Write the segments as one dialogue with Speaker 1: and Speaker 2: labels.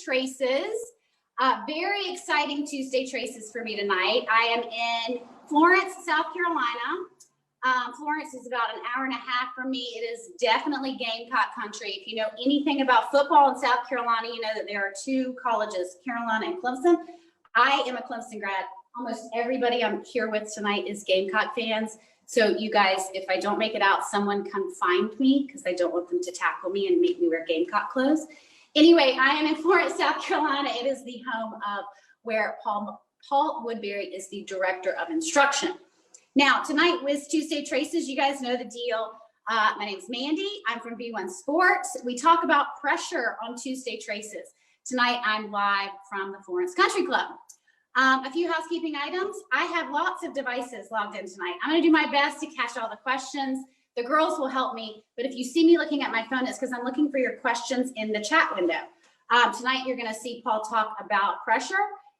Speaker 1: Traces. Very exciting Tuesday Traces for me tonight. I am in Florence, South Carolina. Florence is about an hour and a half from me. It is definitely Gamecock country. If you know anything about football in South Carolina, you know that there are two colleges, Carolina and Clemson. I am a Clemson grad. Almost everybody I'm here with tonight is Gamecock fans. So you guys, if I don't make it out, someone come find me because I don't want them to tackle me and make me wear Gamecock clothes. Anyway, I am in Florence, South Carolina. It is the home of where Paul Woodbury is the director of instruction. Now, tonight with Tuesday Traces, you guys know the deal. My name's Mandy. I'm from V1 Sports. We talk about pressure on Tuesday Traces. Tonight, I'm live from the Florence Country Club. A few housekeeping items. I have lots of devices logged in tonight. I'm going to do my best to catch all the questions. The girls will help me, but if you see me looking at my phone, it's because I'm looking for your questions in the chat window. Tonight, you're going to see Paul talk about pressure.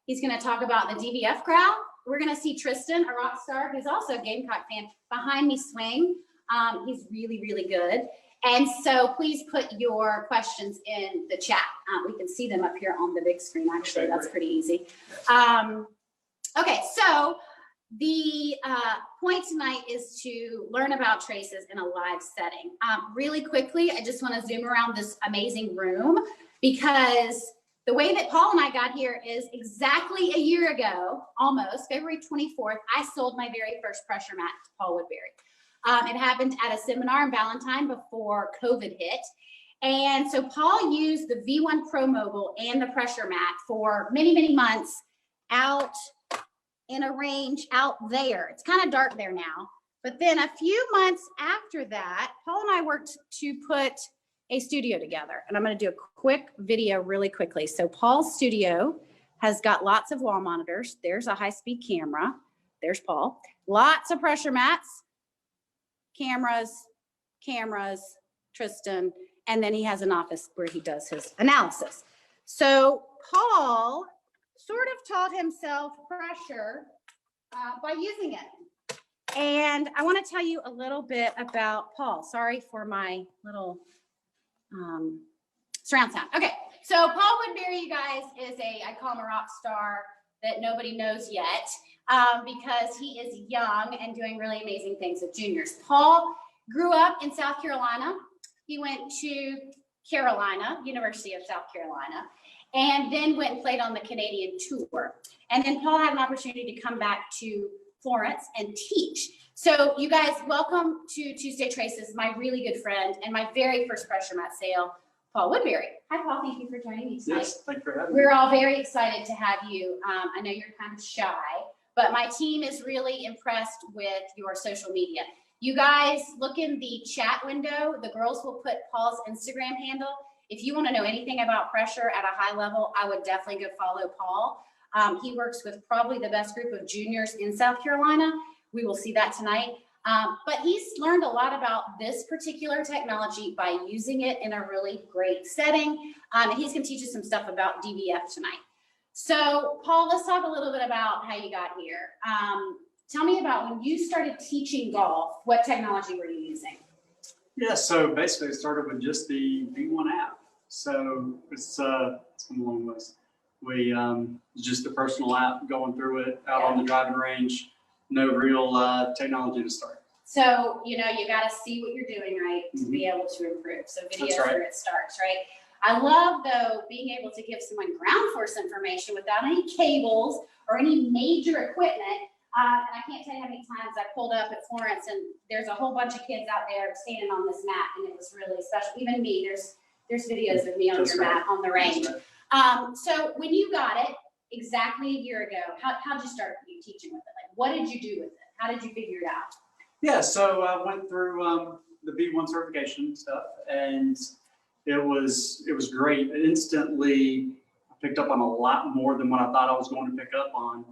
Speaker 1: He's going to talk about the DVF crowd. We're going to see Tristan, a rock star, who's also a Gamecock fan, behind me swing. He's really, really good. And so please put your questions in the chat. We can see them up here on the big screen. Actually, that's pretty easy. Okay, so the point tonight is to learn about traces in a live setting. Really quickly, I just want to zoom around this amazing room because the way that Paul and I got here is exactly a year ago, almost, February 24th, I sold my very first pressure mat to Paul Woodbury. It happened at a seminar in Valentine before COVID hit. And so Paul used the V1 Pro Mobile and the pressure mat for many, many months out in a range out there. It's kind of dark there now. But then a few months after that, Paul and I worked to put a studio together. And I'm going to do a quick video really quickly. So Paul's studio has got lots of wall monitors. There's a high-speed camera. There's Paul. Lots of pressure mats, cameras, Tristan, and then he has an office where he does his analysis. So Paul sort of taught himself pressure by using it. And I want to tell you a little bit about Paul. Sorry for my little surround sound. Okay, so Paul Woodbury, you guys, is I call him a rock star that nobody knows yet because he is young and doing really amazing things with juniors. Paul grew up in South Carolina. He went to Carolina, University of South Carolina, and then went and played on the Canadian tour. And then Paul had an opportunity to come back to Florence and teach. So you guys, welcome to Tuesday Traces, my really good friend and my very first pressure mat sale, Paul Woodbury. Hi, Paul. Thank you for joining me tonight.
Speaker 2: Yes, thank you for having me.
Speaker 1: We're all very excited to have you. I know you're kind of shy, but my team is really impressed with your social media. You guys look in the chat window. The girls will put Paul's Instagram handle. If you want to know anything about pressure at a high level, I would definitely go follow Paul. He works with probably the best group of juniors in South Carolina. We will see that tonight. But he's learned a lot about this particular technology by using it in a really great setting. And he's going to teach us some stuff about DVF tonight. So, Paul, let's talk a little bit about how you got here. Tell me about when you started teaching golf, what technology were you using?
Speaker 2: Yeah, so basically it started with just the V1 app. So it's come a long ways. We just the personal app, going through it out on the driving range, no real technology to start.
Speaker 1: So, you got to see what you're doing, right, to be able to improve. So video's where it starts, right? I love, though, being able to give someone ground force information without any cables or any major equipment. And I can't tell you how many times I pulled up at Florence and there's a whole bunch of kids out there standing on this mat, and it was really special. Even me, there's videos of me on your mat on the range. So when you got it exactly a year ago, how'd you start teaching with it? Like, what did you do with it? How did you figure it out?
Speaker 2: Yeah, so I went through the V1 certification stuff, and it was great. Instantly, I picked up on a lot more than what I thought I was going to pick up on,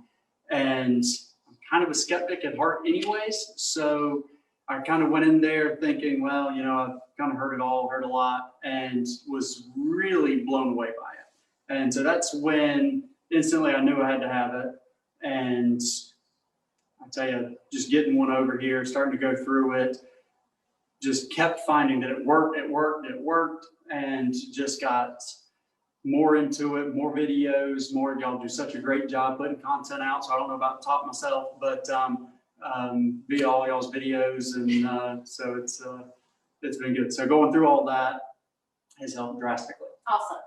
Speaker 2: and I'm kind of a skeptic at heart anyways, so I kind of went in there thinking, well, I've kind of heard it all, heard a lot, and was really blown away by it. And so that's when instantly I knew I had to have it. And I tell you, just getting one over here, starting to go through it, just kept finding that it worked, and just got more into it, more videos, more. Y'all do such a great job putting content out. So I don't know about the top myself, but via all y'all's videos, and so it's been good. So going through all that has helped drastically.
Speaker 1: Awesome.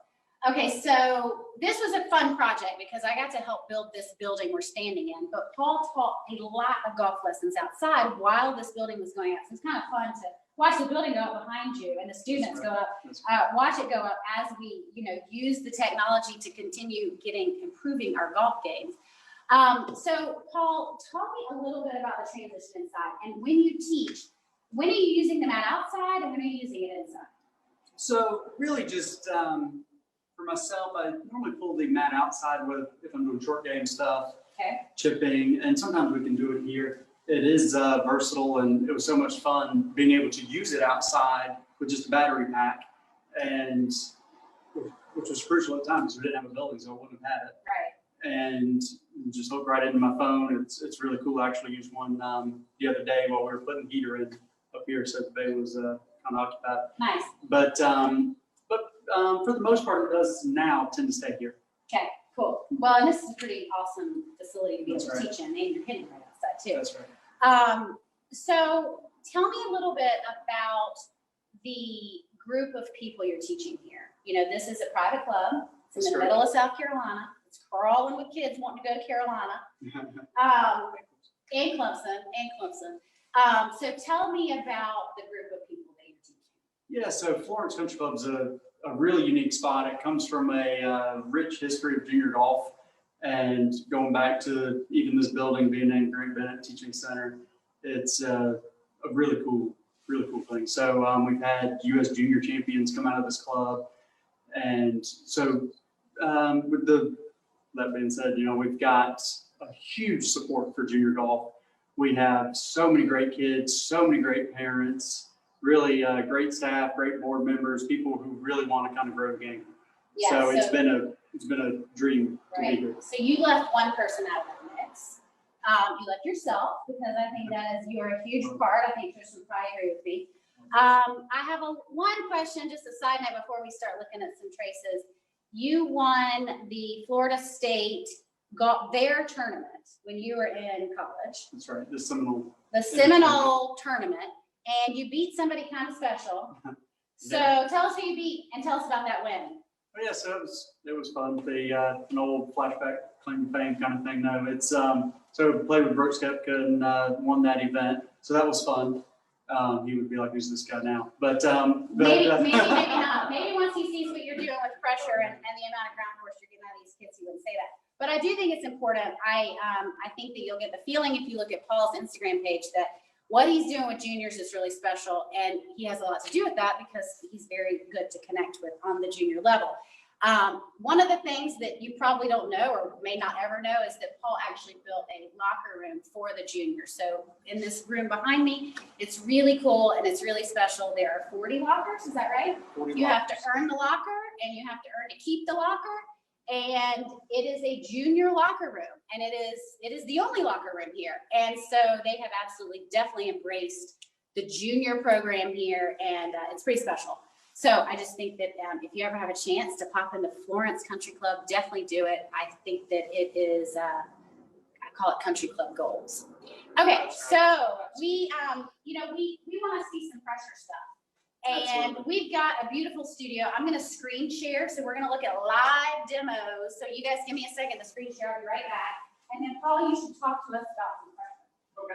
Speaker 1: Okay, so this was a fun project because I got to help build this building we're standing in, but Paul taught a lot of golf lessons outside while this building was going up. So it's kind of fun to watch the building go up behind you and the students go up, watch it go up as we, use the technology to continue improving our golf games. So Paul, tell me a little bit about the transition inside, and when you teach, when are you using the mat outside and when are you using it inside?
Speaker 2: So really just, for myself, I normally pull the mat outside if I'm doing short game stuff, chipping, and sometimes we can do it here. It is versatile, and it was so much fun being able to use it outside with just a battery pack, and which was crucial at times. We didn't have a building, so I wouldn't have had it.
Speaker 1: Right.
Speaker 2: And just hook right into my phone. It's really cool. I actually used one the other day while we were putting the heater in up here, so the bay was kind of occupied.
Speaker 1: Nice.
Speaker 2: But for the most part, it does now tend to stay here.
Speaker 1: Okay, cool. Well, and this is a pretty awesome facility to be able to
Speaker 2: That's right.
Speaker 1: teach in, and you're hitting right outside too.
Speaker 2: That's right.
Speaker 1: So tell me a little bit about the group of people you're teaching here. This is a private club. It's in the middle of South Carolina. It's crawling with kids wanting to go to Carolina. And Clemson. So tell me about the group of people that you're teaching.
Speaker 2: Yeah, so Florence Country Club is a really unique spot. It comes from a rich history of junior golf, and going back to even this building being named Grant Bennett Teaching Center, it's a really cool thing. So we've had U.S. junior champions come out of this club, and so with that being said, we've got a huge support for junior golf. We have so many great kids, so many great parents, really great staff, great board members, people who really want to kind of grow the game.
Speaker 1: Yeah,
Speaker 2: so it's been a dream to be here.
Speaker 1: So you left one person out of the mix. You left yourself, because I think you're a huge part. I think Tristan probably agree with me. I have one question, just a side note before we start looking at some traces. You won the Florida State their tournament when you were in college.
Speaker 2: That's right, the Seminole
Speaker 1: tournament, and you beat somebody kind of special. So tell us who you beat and tell us about that win.
Speaker 2: Oh, yeah, so it was fun. An old flashback claim to fame kind of thing. No, it's so played with Brooks Koepka and won that event. So that was fun. He would be like, "Who's this guy now?" But
Speaker 1: maybe not. Maybe once he sees what you're doing with pressure and the amount of ground force you're getting out of these kids, he wouldn't say that. But I do think it's important. I think that you'll get the feeling if you look at Paul's Instagram page that what he's doing with juniors is really special, and he has a lot to do with that because he's very good to connect with on the junior level. One of the things that you probably don't know or may not ever know is that Paul actually built a locker room for the juniors. So in this room behind me, it's really cool and it's really special. There are 40 lockers, is that right?
Speaker 2: 40
Speaker 1: you
Speaker 2: lockers.
Speaker 1: have to earn the locker, and you have to earn to keep the locker. And it is a junior locker room, and it is the only locker room here. And so they have definitely embraced the junior program here, and it's pretty special. So I just think that if you ever have a chance to pop into Florence Country Club, definitely do it. I think that it is, I call it Country Club goals. Okay, so we want to see some pressure stuff. And
Speaker 2: Absolutely.
Speaker 1: We've got a beautiful studio. I'm going to screen share, so we're going to look at live demos. So you guys give me a second to screen share. I'll be right back. And then Paul, you should talk to us about some pressure.
Speaker 2: Okay.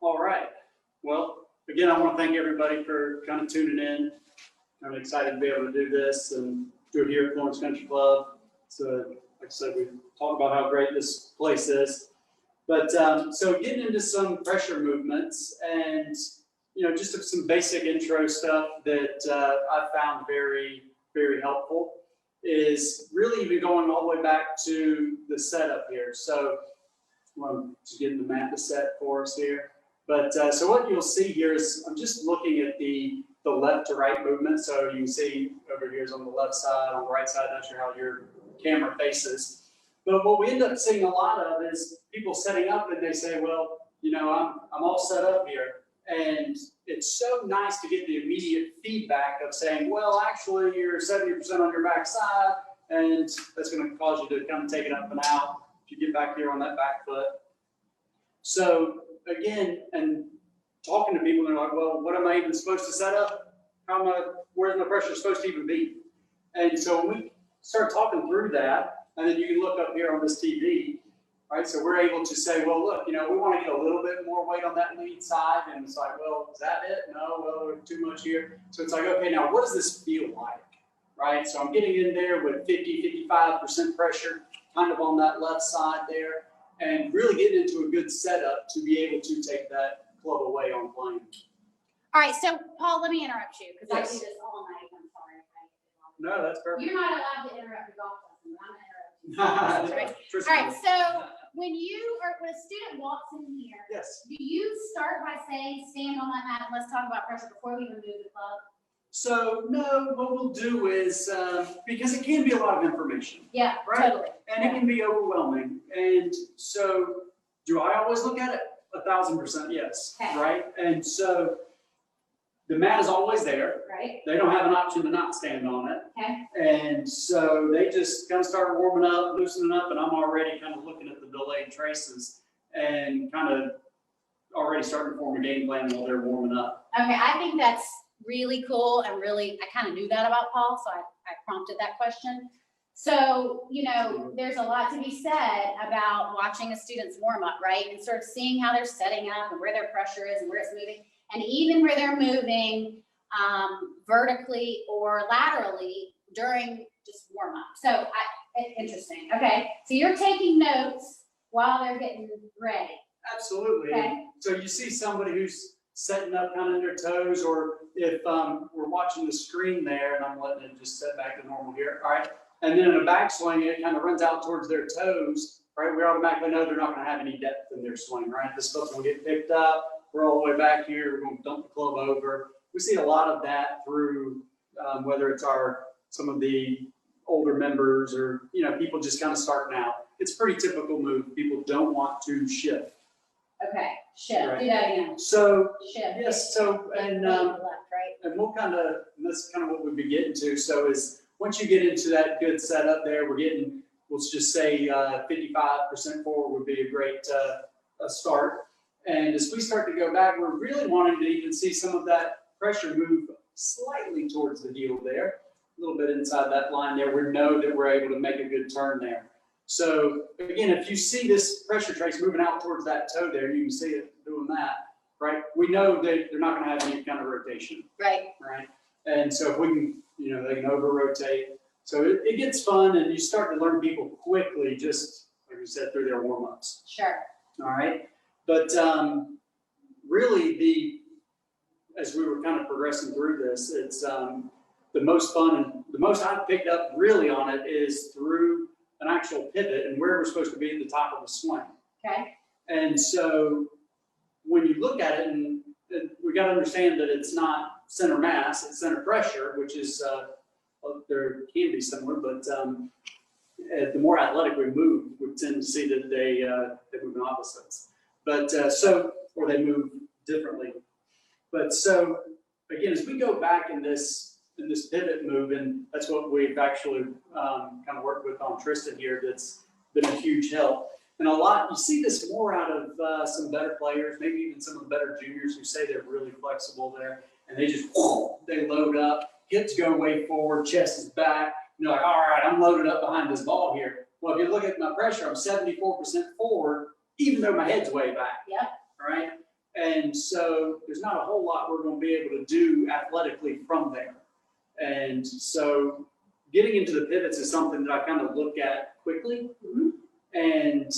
Speaker 2: All right. Well, again, I want to thank everybody for kind of tuning in. I'm excited to be able to do this and do it here at Florence Country Club. So, like I said, we talked about how great this place is. But so getting into some pressure movements and, just some basic intro stuff that I found very, very helpful is really even going all the way back to the setup here. So I'm just getting the map set for us here. But so what you'll see here is I'm just looking at the left to right movement. So you can see over here is on the left side, on the right side, not sure how your camera faces. But what we end up seeing a lot of is people setting up and they say, well, you know, I'm all set up here. And it's so nice to get the immediate feedback of saying, well, actually you're 70% on your backside, and that's going to cause you to kind of take it up and out if you get back here on that back foot. So again, and talking to people, they're like, well, what am I even supposed to set up? Where's my pressure supposed to even be? And so when we start talking through that, and then you can look up here on this TV, right? So we're able to say, well, look, you know, we want to get a little bit more weight on that lead side. And it's like, well, is that it? No, well, too much here. So it's like, okay, now what does this feel like, right? So I'm getting in there with 50, 55% pressure, kind of on that left side there, and really getting into a good setup to be able to take that club away on plane.
Speaker 1: All right, so Paul, let me interrupt you because
Speaker 2: Yes.
Speaker 1: I do this all night. I'm sorry.
Speaker 2: No, that's perfect.
Speaker 1: You're not allowed to interrupt the golf lesson, but I'm going to interrupt you. Right?
Speaker 2: Tristan.
Speaker 1: All right, so when a student walks in here,
Speaker 2: Yes.
Speaker 1: do you start by saying, stand on my mat and let's talk about pressure before we even move the club?
Speaker 2: So no, what we'll do is, because it can be a lot of information.
Speaker 1: Yeah,
Speaker 2: Right?
Speaker 1: totally.
Speaker 2: And it can be overwhelming. And so do I always look at it? 1,000% yes.
Speaker 1: Okay.
Speaker 2: Right? And so the mat is always there.
Speaker 1: Right?
Speaker 2: They don't have an option to not stand on it.
Speaker 1: Okay.
Speaker 2: And so they just kind of start warming up, loosening up, and I'm already kind of looking at the delayed traces and kind of already starting to form a game plan while they're warming up.
Speaker 1: Okay, I think that's really cool and really, I kind of knew that about Paul, so I prompted that question. So, you know, there's a lot to be said about watching a student's warm up, right? And sort of seeing how they're setting up and where their pressure is and where it's moving. And even where they're moving vertically or laterally during just warm up. So interesting. Okay. So you're taking notes while they're getting ready.
Speaker 2: Absolutely.
Speaker 1: Okay.
Speaker 2: So you see somebody who's setting up kind of in their toes, or if we're watching the screen there and I'm letting it just set back to normal here. All right. And then in a backswing, it kind of runs out towards their toes, right? We automatically know they're not going to have any depth in their swing, right? This stuff's going to get picked up. We're all the way back here. We're going to dump the club over. We see a lot of that through whether it's some of the older members or, you know, people just kind of starting out. It's a pretty typical move. People don't want to shift.
Speaker 1: Okay. Shift.
Speaker 2: Right.
Speaker 1: Do that again.
Speaker 2: So,
Speaker 1: Shift.
Speaker 2: yes. So, and
Speaker 1: left, right?
Speaker 2: and we'll kind of, and that's kind of what we'll be getting to. So is once you get into that good setup there, we'll just say 55% forward would be a great start. And as we start to go back, we're really wanting to even see some of that pressure move slightly towards the heel there, a little bit inside that line there. We know that we're able to make a good turn there. So again, if you see this pressure trace moving out towards that toe there, you can see it doing that, right? We know that they're not going to have any kind of rotation.
Speaker 1: Right.
Speaker 2: Right. And so if we can, you know, they can over rotate. So it gets fun, and you start to learn people quickly, just like we said, through their warm-ups.
Speaker 1: Sure.
Speaker 2: All right. But really, as we were kind of progressing through this, it's the most fun and the most I've picked up really on it is through an actual pivot and where we're supposed to be at the top of the swing.
Speaker 1: Okay. And
Speaker 2: so when you look at it, and we got to understand that it's not center mass, it's center pressure, which is there can be similar, but the more athletic we move, we tend to see that they move in opposites. But or they move differently. But so again, as we go back in this pivot move, and that's what we've actually kind of worked with on Tristan here. That's been a huge help. And you see this more out of some better players, maybe even some of the better juniors who say they're really flexible there, and they just they load up, hips go way forward, chest is back. And they're like, all right, I'm loaded up behind this ball here. Well, if you look at my pressure, I'm 74% forward, even though my head's way back.
Speaker 1: Yeah.
Speaker 2: Right. And so there's not a whole lot we're going to be able to do athletically from there. And so getting into the pivots is something that I kind of look at quickly.
Speaker 1: Mm-hmm.
Speaker 2: And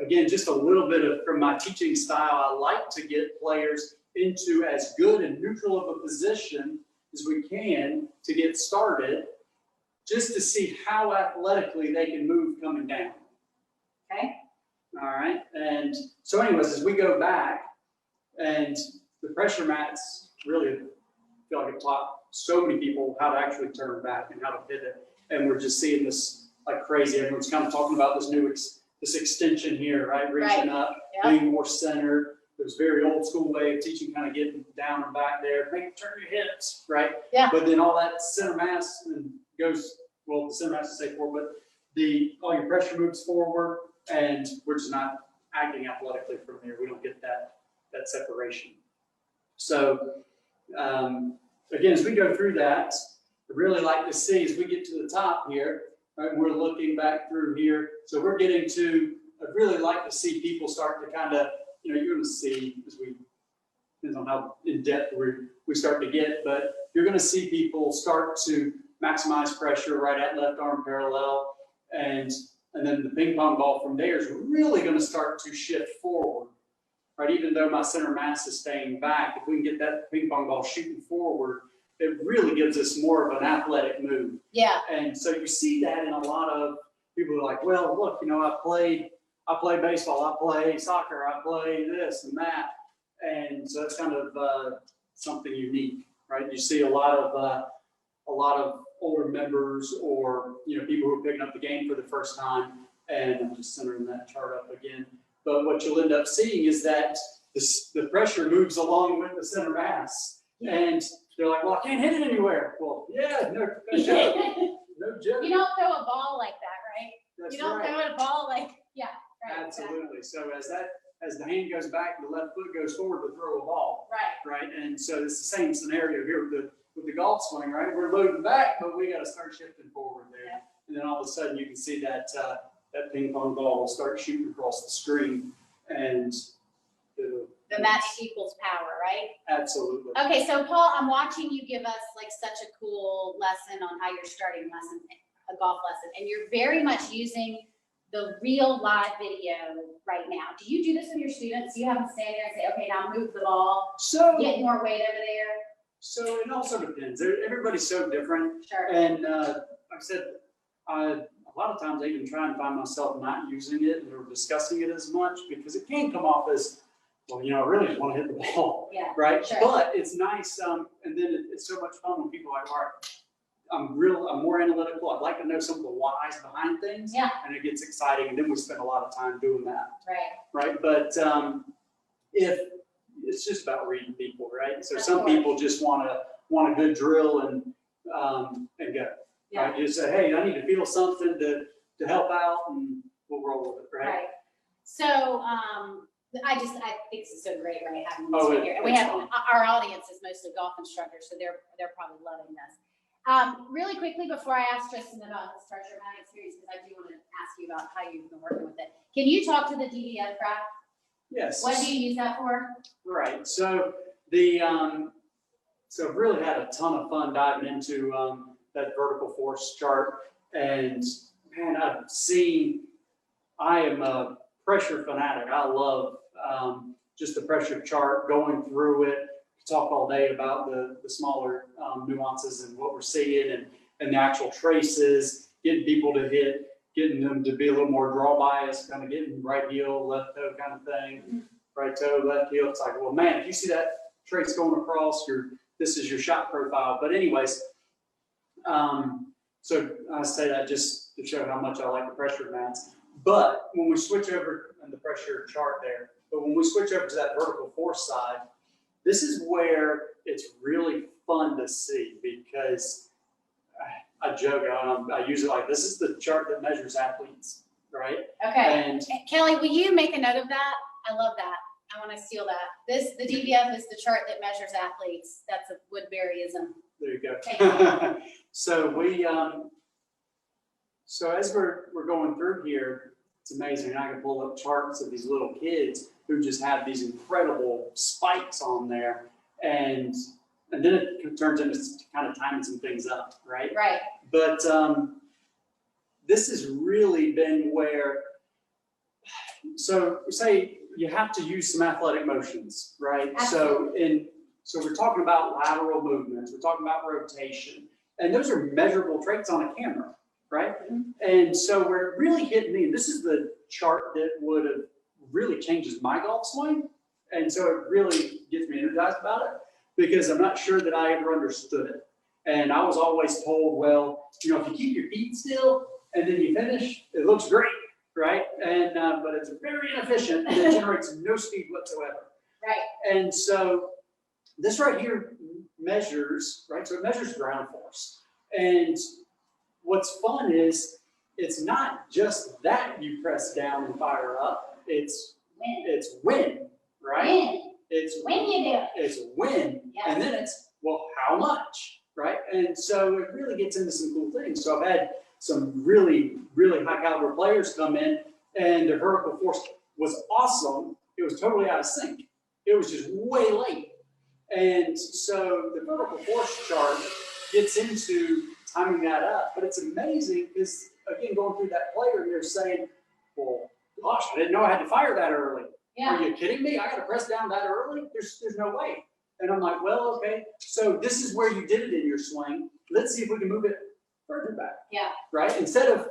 Speaker 2: again, just a little bit from my teaching style, I like to get players into as good and neutral of a position as we can to get started, just to see how athletically they can move coming down.
Speaker 1: Okay.
Speaker 2: All right. And so anyways, as we go back, and the pressure mats really feel like it taught so many people how to actually turn back and how to pivot. And we're just seeing this like crazy. Everyone's kind of talking about this this extension here, right? Reaching up,
Speaker 1: Yep.
Speaker 2: being more centered. There's very old school way of teaching, kind of getting down and back there, make turn your hips, right?
Speaker 1: Yeah.
Speaker 2: But then all that center mass goes, well, the center mass is stay forward, but all your pressure moves forward, and we're just not acting athletically from here. We don't get that separation. So again, as we go through that, I really like to see as we get to the top here, right, we're looking back through here. So we're getting to, I'd really like to see people start to kind of, you're going to see as depends on how in depth we start to get, but you're going to see people start to maximize pressure right at left arm parallel, and then the ping pong ball from there is really going to start to shift forward, right? Even though my center mass is staying back, if we can get that ping pong ball shooting forward, it really gives us more of an athletic move.
Speaker 1: Yeah.
Speaker 2: And so you see that in a lot of people who are like, well, look, I play baseball, I play soccer, I play this and that. And so it's kind of something unique, right? You see a lot of older members or, people who are picking up the game for the first time, and I'm just centering that chart up again. But what you'll end up seeing is that the pressure moves along with the center mass. Yeah. And they're like, well, I can't hit it anywhere. Well, yeah, no joke. No joke.
Speaker 1: You don't throw a ball like that, right?
Speaker 2: That's
Speaker 1: you don't
Speaker 2: right.
Speaker 1: throw a ball like, yeah. Right,
Speaker 2: absolutely. Exactly. So as the hand goes back, the left foot goes forward to throw a ball.
Speaker 1: Right.
Speaker 2: Right. And so it's the same scenario here with the golf swing, right? We're loading back, but we got to start shifting forward there. Yeah. And then all of a sudden you can see that ping pong ball will start shooting across the screen, and
Speaker 1: the match equals power, right?
Speaker 2: Absolutely.
Speaker 1: Okay, so Paul, I'm watching you give us like such a cool lesson on how you're starting a golf lesson, and you're very much using the real live video right now. Do you do this with your students? Do you have them stand there and say, okay, now move the ball, get more weight over there?
Speaker 2: So it also depends. Everybody's so different.
Speaker 1: Sure.
Speaker 2: And like I said, a lot of times I even try and find myself not using it or discussing it as much, because it can come off as, well, I really just want to hit the ball.
Speaker 1: Yeah.
Speaker 2: Right.
Speaker 1: Sure.
Speaker 2: But it's nice. And then it's so much fun when people are like, all right, I'm more analytical. I'd like to know some of the whys behind things.
Speaker 1: Yeah.
Speaker 2: And it gets exciting. And then we spend a lot of time doing that.
Speaker 1: Right.
Speaker 2: Right. But if it's just about reading people, right? So some people just want a good drill and go. Yeah. Right? You say, hey, I need to feel something to help out, and we'll roll with it, right?
Speaker 1: Right. So I think this is so great, right? Having this here, and we have our audience is mostly golf instructors, so they're probably loving this. Really quickly before I ask Tristan about his treasure hunt experience, because I do want to ask you about how you've been working with it. Can you talk to the DDF craft?
Speaker 2: Yes.
Speaker 1: What do you use that for?
Speaker 2: Right. So so I've really had a ton of fun diving into that vertical force chart, and man, I am a pressure fanatic. I love just the pressure chart, going through it. Talk all day about the smaller nuances and what we're seeing, and the actual traces, getting people to hit, getting them to be a little more draw bias, kind of getting right heel, left toe kind of thing, mm-hmm. Right toe, left heel. It's like, well, man, if you see that trace going across, this is your shot profile. But anyways, so I say that just to show how much I like the pressure mats. But when we switch over in the pressure chart there, but when we switch over to that vertical force side, this is where it's really fun to see, because I joke, I use it like, this is the chart that measures athletes, right?
Speaker 1: Okay.
Speaker 2: And
Speaker 1: Kelly, will you make a note of that? I love that. I want to steal that. The DVF is the chart that measures athletes. That's a Woodburyism.
Speaker 2: There you go. So so as we're going through here, it's amazing. I can pull up charts of these little kids who just have these incredible spikes on there, and then it turns into kind of timing some things up, right?
Speaker 1: Right.
Speaker 2: But this has really been where, so say you have to use some athletic motions, right?
Speaker 1: Absolutely.
Speaker 2: So we're talking about lateral movements, we're talking about rotation, and those are measurable traits on a camera, right? Mm-hmm. And so we're really hitting me. This is the chart that would have really changes my golf swing, and so it really gets me energized about it, because I'm not sure that I ever understood it. And I was always told, well, if you keep your feet still, and then you finish, it looks great, right? And, but it's very inefficient and it generates no speed whatsoever.
Speaker 1: Right.
Speaker 2: And so this right here measures, right? So it measures ground force. And what's fun is it's not just that you press down and fire up, it's when, right?
Speaker 1: When.
Speaker 2: It's
Speaker 1: When you do it.
Speaker 2: It's when,
Speaker 1: Yes.
Speaker 2: and then it's, well, how much, right? And so it really gets into some cool things. So I've had some really, really high caliber players come in and their vertical force was awesome. It was totally out of sync. It was just way late. And so the vertical force chart gets into timing that up, but it's amazing because, again, going through that player, they're saying, well, gosh, I didn't know I had to fire that early.
Speaker 1: Yeah.
Speaker 2: Are you kidding me? I got to press down that early? There's no way. And I'm like, well, okay. So this is where you did it in your swing. Let's see if we can move it further back.
Speaker 1: Yeah.
Speaker 2: Right? Instead of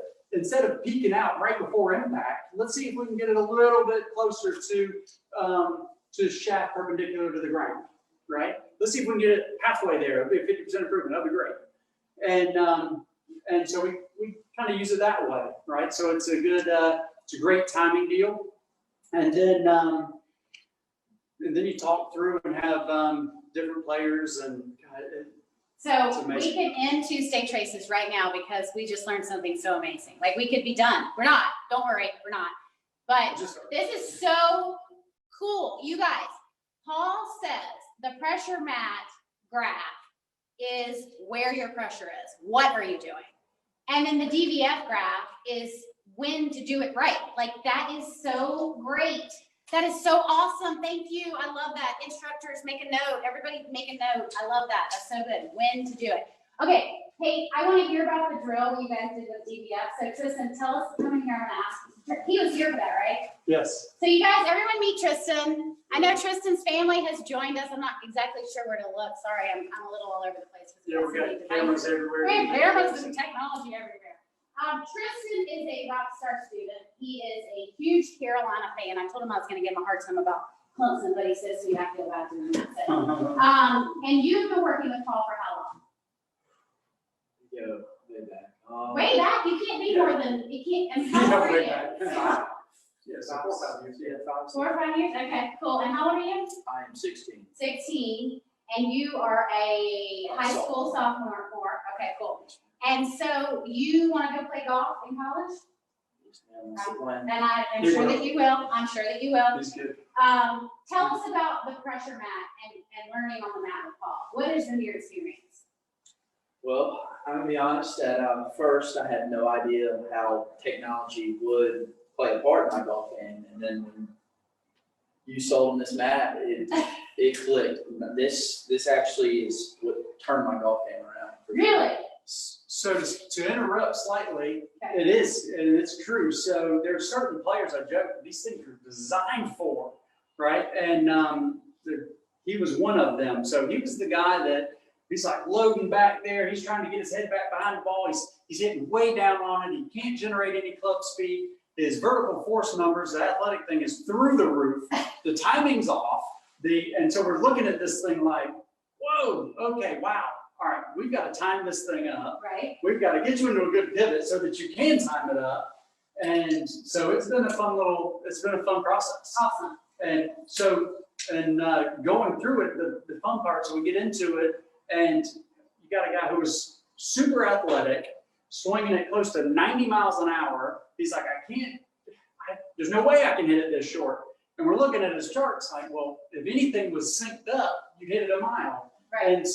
Speaker 2: peeking out right before impact, let's see if we can get it a little bit closer to shaft perpendicular to the ground. Right? Let's see if we can get it halfway there. It'll be a 50% improvement. That'll be great. And so we kind of use it that way, right? So it's a good, it's a great timing deal. And then you talk through and have different players and
Speaker 1: so we can end Tuesday traces right now because we just learned something so amazing. Like we could be done. We're not. Don't worry, we're not. But this is so cool. You guys, Paul says the pressure mat graph is where your pressure is. What are you doing? And then the DVF graph is when to do it right. Like that is so great. That is so awesome. Thank you. I love that. Instructors, make a note. Everybody make a note. I love that. That's so good. When to do it. Okay. Hey, I want to hear about the drill you guys did with DVF. So Tristan, tell us, come in here and ask. He was here for that, right?
Speaker 2: Yes.
Speaker 1: So you guys, everyone meet Tristan. I know Tristan's family has joined us. I'm not exactly sure where to look. Sorry, I'm a little all over the place.
Speaker 2: Yeah, we got cameras everywhere.
Speaker 1: We have cameras and technology everywhere. Tristan is a rock star student. He is a huge Carolina fan. I told him I was going to give him a hard time about Clemson, but he says we have to go back to him. That's it. And you've been working with Paul for how long?
Speaker 3: Yeah, way back.
Speaker 1: Way back? You can't be more than, you can't, I mean, how old are you?
Speaker 2: Yes, 4 or 5 years. Yeah, 5.
Speaker 1: 4 or 5 years? Okay, cool. And how old are you?
Speaker 3: I am 16.
Speaker 1: 16. And you are a high school sophomore. Okay, cool. And so you want to go play golf in college?
Speaker 3: Yes, ma'am. That's the plan.
Speaker 1: And I'm sure that you will. I'm sure that you will.
Speaker 2: He's good.
Speaker 1: Tell us about the pressure mat and learning on the mat with Paul. What has been your experience?
Speaker 3: Well, I'm going to be honest that first I had no idea how technology would play a part in my golf game. And then when you sold on this mat, it clicked. This actually is what turned my golf game around.
Speaker 1: Really?
Speaker 2: So to interrupt slightly, it is, and it's true. So there are certain players, I joke, these things are designed for, right? And he was one of them. So he was the guy that he's like loading back there. He's trying to get his head back behind the ball. He's hitting way down on it. He can't generate any club speed. His vertical force numbers, the athletic thing is through the roof. The timing's off. And so we're looking at this thing like, whoa, okay, wow. All right, we've got to time this thing up.
Speaker 1: Right.
Speaker 2: We've got to get you into a good pivot so that you can time it up. And so it's been a fun process.
Speaker 1: Awesome.
Speaker 2: And so, going through it, the fun part, so we get into it, and you got a guy who was super athletic, swinging at close to 90 miles an hour. He's like, there's no way I can hit it this short. And we're looking at his charts like, well, if anything was synced up, you'd hit it a mile.
Speaker 1: Right.
Speaker 2: And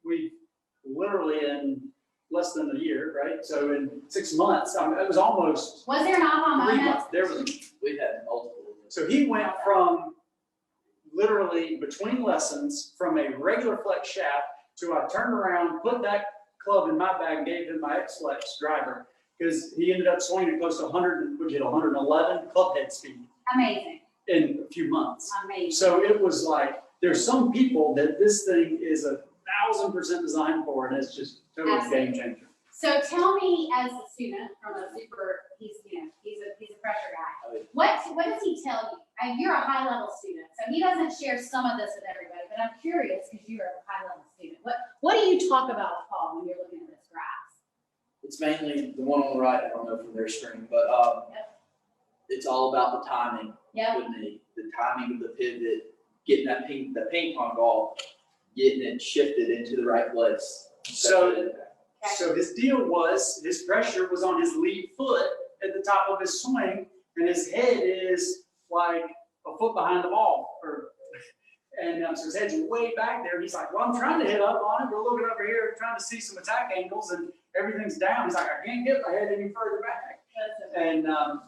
Speaker 2: we literally in less than a year, right? So in 6 months, it was almost.
Speaker 1: Was there an aha
Speaker 2: 3
Speaker 1: moment?
Speaker 2: months.
Speaker 3: We've had multiple.
Speaker 2: So he went from literally between lessons from a regular flex shaft to I turned around, put that club in my bag, and gave him my X-Flex driver because he ended up swinging close to 111 club head speed.
Speaker 1: Amazing.
Speaker 2: In a few months.
Speaker 1: Amazing.
Speaker 2: So it was like, there's some people that this thing is 1,000% designed for, and it's just totally game changer.
Speaker 1: So tell me, as a student from a he's a pressure guy. What does he tell you? You're a high level student, so he doesn't share some of this with everybody. But I'm curious because you're a high level student. What do you talk about with Paul when you're looking at this graph?
Speaker 3: It's mainly the one on the right, I don't know from their screen, but it's all about the timing
Speaker 1: Yep.
Speaker 3: with me. The timing of the pivot, getting the ping pong ball, getting it shifted into the right place.
Speaker 2: So his deal was, his pressure was on his lead foot at the top of his swing, and his head is like a foot behind the ball. And so his head's way back there. He's like, well, I'm trying to hit up on it. We're looking over here, trying to see some attack angles, and everything's down. He's like, I can't get my head any further back. And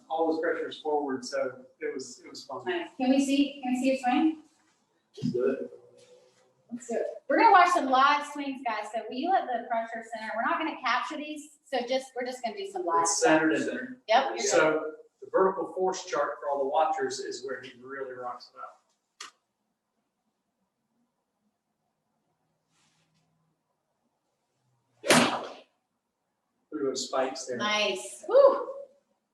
Speaker 2: all his pressure is forward, so it was fun.
Speaker 1: Nice. Can we see your swing?
Speaker 3: Let's do it.
Speaker 1: Let's do it. We're gonna watch some live swings, guys. So will you let the pressure center? We're not gonna capture these, so we're just gonna do some live.
Speaker 2: It's centered in there.
Speaker 1: Yep. You're good.
Speaker 2: So the vertical force chart for all the watchers is where he really rocks it out. Look at those spikes there.
Speaker 1: Nice. Woo.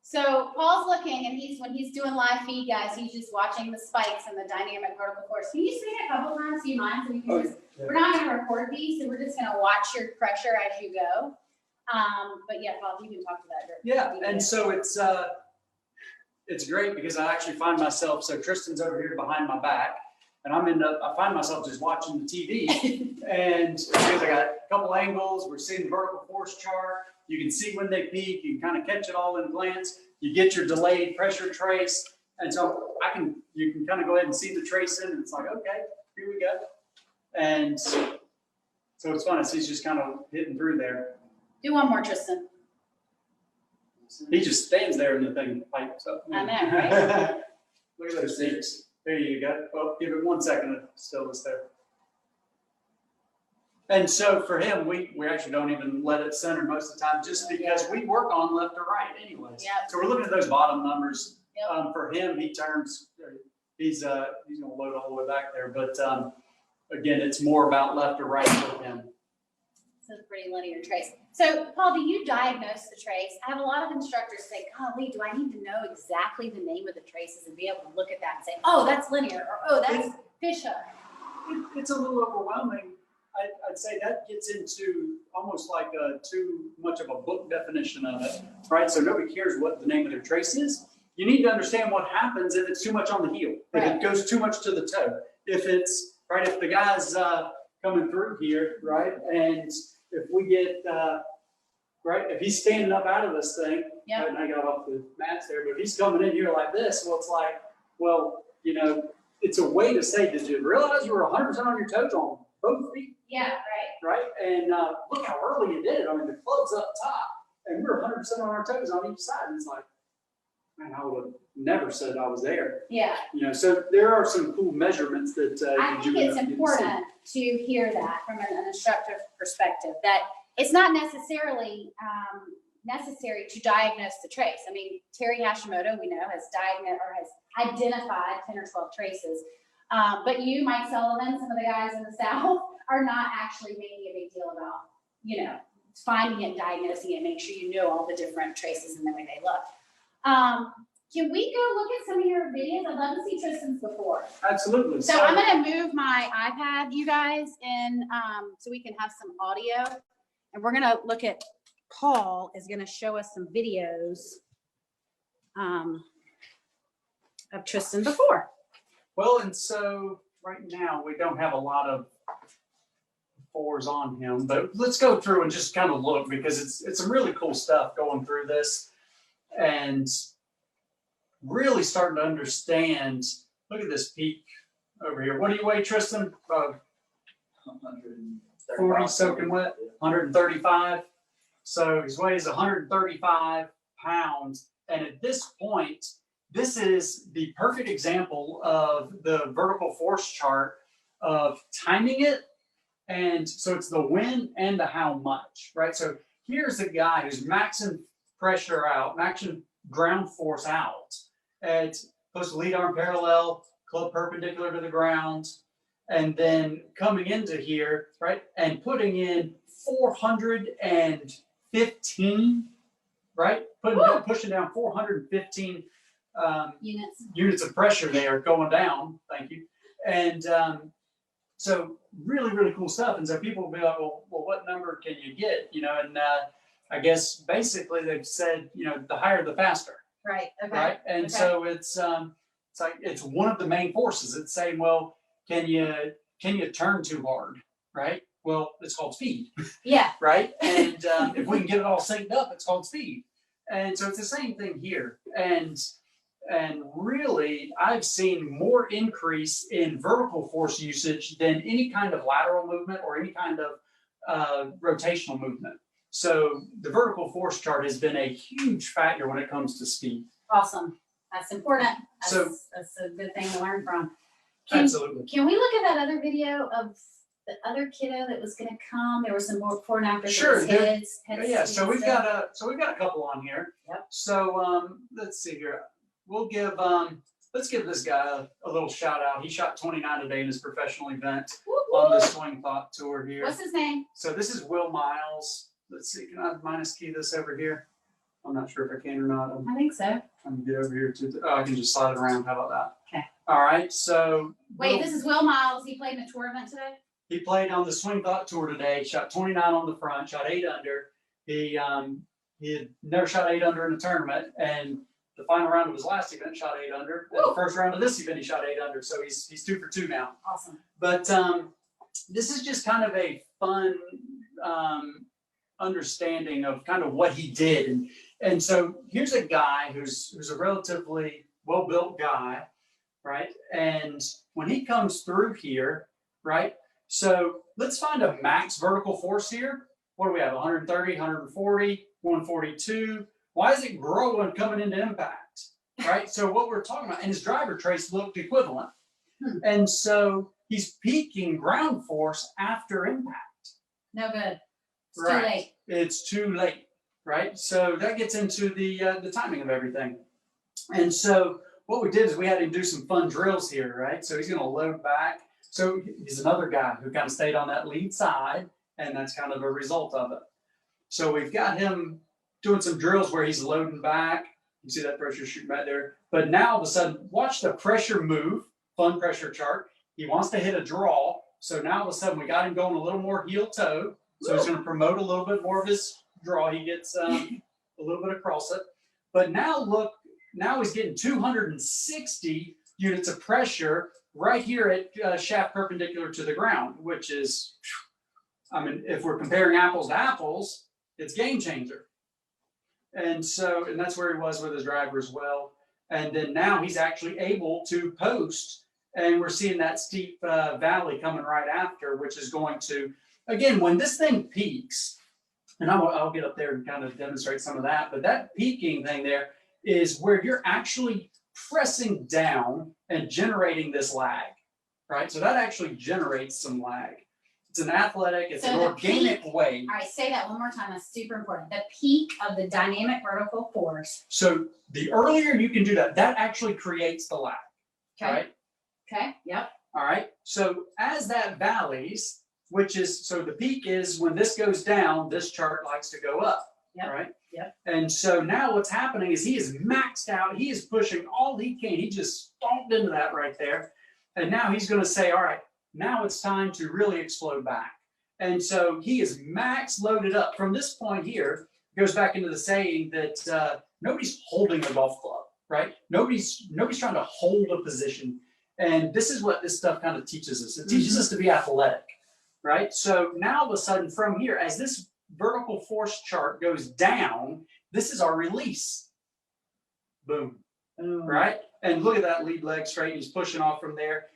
Speaker 1: So Paul's looking, and when he's doing live feed, guys, he's just watching the spikes and the dynamic vertical force. Can you say it a couple times? Do you mind? So we can we're not going to record these, so we're just going to watch your pressure as you go. But yeah, Paul, you can talk to that.
Speaker 2: Yeah, and so it's great because I actually find myself, so Tristan's over here behind my back, and I find myself just watching the TV, and because I got a couple angles, we're seeing the vertical force chart. You can see when they peak, you can kind of catch it all in a glance. You get your delayed pressure trace. And so you can kind of go ahead and see the trace in, and it's like, okay, here we go. And so it's fun. He's just kind of hitting through there.
Speaker 1: Do one more, Tristan.
Speaker 2: He just stands there and the thing pipes up.
Speaker 1: I know, right?
Speaker 2: Look at those things. There you go. Well, give it 1 second. Still is there. And so for him, we actually don't even let it center most of the time, just because we work on left or right anyways.
Speaker 1: Yep.
Speaker 2: So we're looking at those bottom numbers.
Speaker 1: Yep.
Speaker 2: For him, he turns, he's going to load all the way back there. But again, it's more about left or right for him.
Speaker 1: It's a pretty linear trace. So Paul, do you diagnose the trace? I have a lot of instructors say, golly, do I need to know exactly the name of the traces and be able to look at that and say, oh, that's linear, or oh, that's fishhook?
Speaker 2: It's a little overwhelming. I'd say that gets into almost like too much of a book definition of it, right? So nobody cares what the name of their trace is. You need to understand what happens if it's too much on the heel, if it goes too much to the toe, if the guy's coming through here, right? And if we get, if he's standing up out of this thing,
Speaker 1: Yep.
Speaker 2: and I got off the mats there, but if he's coming in here like this, well, it's like, it's a way to say, did you realize you were 100% on your toes on both feet?
Speaker 1: Yeah,
Speaker 2: Right? And look how early you did it. I mean, the club's up top, and we're 100% on our toes on each side. And it's like, man, I would have never said I was there.
Speaker 1: Yeah.
Speaker 2: So there are some cool measurements that
Speaker 1: I think it's important to hear that from an instructor perspective, that it's not necessarily necessary to diagnose the trace. I mean, Terry Hashimoto, we know, has identified 10 or 12 traces. But you, Mike Sullivan, some of the guys in the South are not actually making a big deal about, finding it, diagnosing it, make sure you know all the different traces and the way they look. Can we go look at some of your videos? I'd love to see Tristan's before.
Speaker 2: Absolutely.
Speaker 1: So I'm going to move my iPad, you guys, in so we can have some audio. And we're going to look at, Paul is going to show us some videos of Tristan before.
Speaker 2: Well, and so right now we don't have a lot of fours on him, but let's go through and just kind of look, because it's some really cool stuff going through this and really starting to understand. Look at this peak over here. What do you weigh, Tristan? 40 soaking wet, 135. So his weight is 135 pounds. And at this point, this is the perfect example of the vertical force chart of timing it. And so it's the when and the how much, right? So here's a guy who's maxing pressure out, maxing ground force out. It's close to lead arm parallel, club perpendicular to the ground, and then coming into here, right, and putting in 415, right? Pushing down 415 units of pressure there going down. Thank you. And so really, really cool stuff. And so people will be like, well, what number can you get? And I guess basically they've said, you know, the higher the faster,
Speaker 1: Right, okay.
Speaker 2: right? And
Speaker 1: okay.
Speaker 2: so it's like it's one of the main forces. It's saying, well, can you turn too hard, right? Well, it's called speed,
Speaker 1: Yeah.
Speaker 2: right? And if we can get it all synced up, it's called speed. And so it's the same thing here. And really, I've seen more increase in vertical force usage than any kind of lateral movement or any kind of rotational movement. So the vertical force chart has been a huge factor when it comes to speed.
Speaker 1: Awesome. That's important. That's a good thing to learn from.
Speaker 2: Absolutely.
Speaker 1: Can we look at that other video of the other kiddo that was going to come? There were some more before and after.
Speaker 2: Sure.
Speaker 1: Heads,
Speaker 2: yeah. So we've got a couple on here.
Speaker 1: Yep.
Speaker 2: So let's see here. We'll give let's give this guy a little shout out. He shot 29 today in his professional event on the Swing Thought Tour here.
Speaker 1: What's his name?
Speaker 2: So this is Will Miles. Let's see. Can I minus key this over here? I'm not sure if I can or not.
Speaker 1: I think so.
Speaker 2: I'm trying to get over here to. I can just slide it around. How about that?
Speaker 1: Okay.
Speaker 2: All right. So.
Speaker 1: Wait, this is Will Miles. He played in a tour event today?
Speaker 2: He played on the Swing Thought Tour today, shot 29 on the front, shot 8 under. He had never shot 8 under in a tournament, and the final round of his last event shot 8 under. And the first round of this event, he shot 8 under, so he's 2 for 2 now.
Speaker 1: Awesome.
Speaker 2: But this is just kind of a fun understanding of kind of what he did. And so here's a guy who's a relatively well-built guy, right? And when he comes through here, right? So let's find a max vertical force here. What do we have? 130, 140, 142. Why is it growing coming into impact? Right? So what we're talking about, and his driver trace looked equivalent. And so he's peaking ground force after impact.
Speaker 1: No good. It's
Speaker 2: right.
Speaker 1: too late.
Speaker 2: It's too late, right? So that gets into the timing of everything. And so what we did is we had him do some fun drills here, right? So he's going to load back. So he's another guy who kind of stayed on that lead side, and that's kind of a result of it. So we've got him doing some drills where he's loading back. You see that pressure shooting right there. But now all of a sudden, watch the pressure move, fun pressure chart. He wants to hit a draw. So now all of a sudden, we got him going a little more heel toe. So he's going to promote a little bit more of his draw. He gets a little bit across it. But now look, now he's getting 260 units of pressure right here at shaft perpendicular to the ground, which is, I mean, if we're comparing apples to apples, it's game changer. And so, and that's where he was with his driver as well. And then now he's actually able to post, and we're seeing that steep valley coming right after, which is going to, again, when this thing peaks, and I'll get up there and kind of demonstrate some of that, but that peaking thing there is where you're actually pressing down and generating this lag, right? So that actually generates some lag. It's an athletic, it's an organic way.
Speaker 1: All right, say that one more time. That's super important. The peak of the dynamic vertical force.
Speaker 2: So the earlier you can do that, that actually creates the lag,
Speaker 1: Okay.
Speaker 2: right?
Speaker 1: Okay, yep.
Speaker 2: All right. So as that valleys, which is, so the peak is when this goes down, this chart likes to go up,
Speaker 1: Yep.
Speaker 2: right?
Speaker 1: Yep.
Speaker 2: And so now what's happening is he is maxed out. He is pushing all he can. He just stomped into that right there. And now he's going to say, all right, now it's time to really explode back. And so he is max loaded up. From this point here, goes back into the saying that nobody's holding a golf club, right? Nobody's trying to hold a position. And this is what this stuff kind of teaches us. It teaches us to be athletic, right? So now all of a sudden from here, as this vertical force chart goes down, this is our release. Boom, right? And look at that lead leg straight. He's pushing off from there.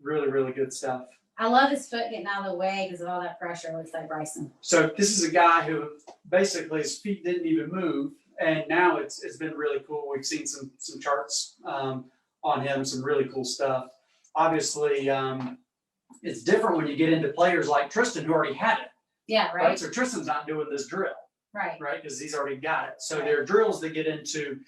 Speaker 2: Really, really good stuff.
Speaker 1: I love his foot getting out of the way because of all that pressure. Looks like Bryson.
Speaker 2: So this is a guy who basically his feet didn't even move, and now it's been really cool. We've seen some charts on him, some really cool stuff. Obviously, it's different when you get into players like Tristan who already had it.
Speaker 1: Yeah, right.
Speaker 2: So Tristan's not doing this drill,
Speaker 1: Right.
Speaker 2: right? Because he's already got it. So
Speaker 1: Right.
Speaker 2: there are drills that get into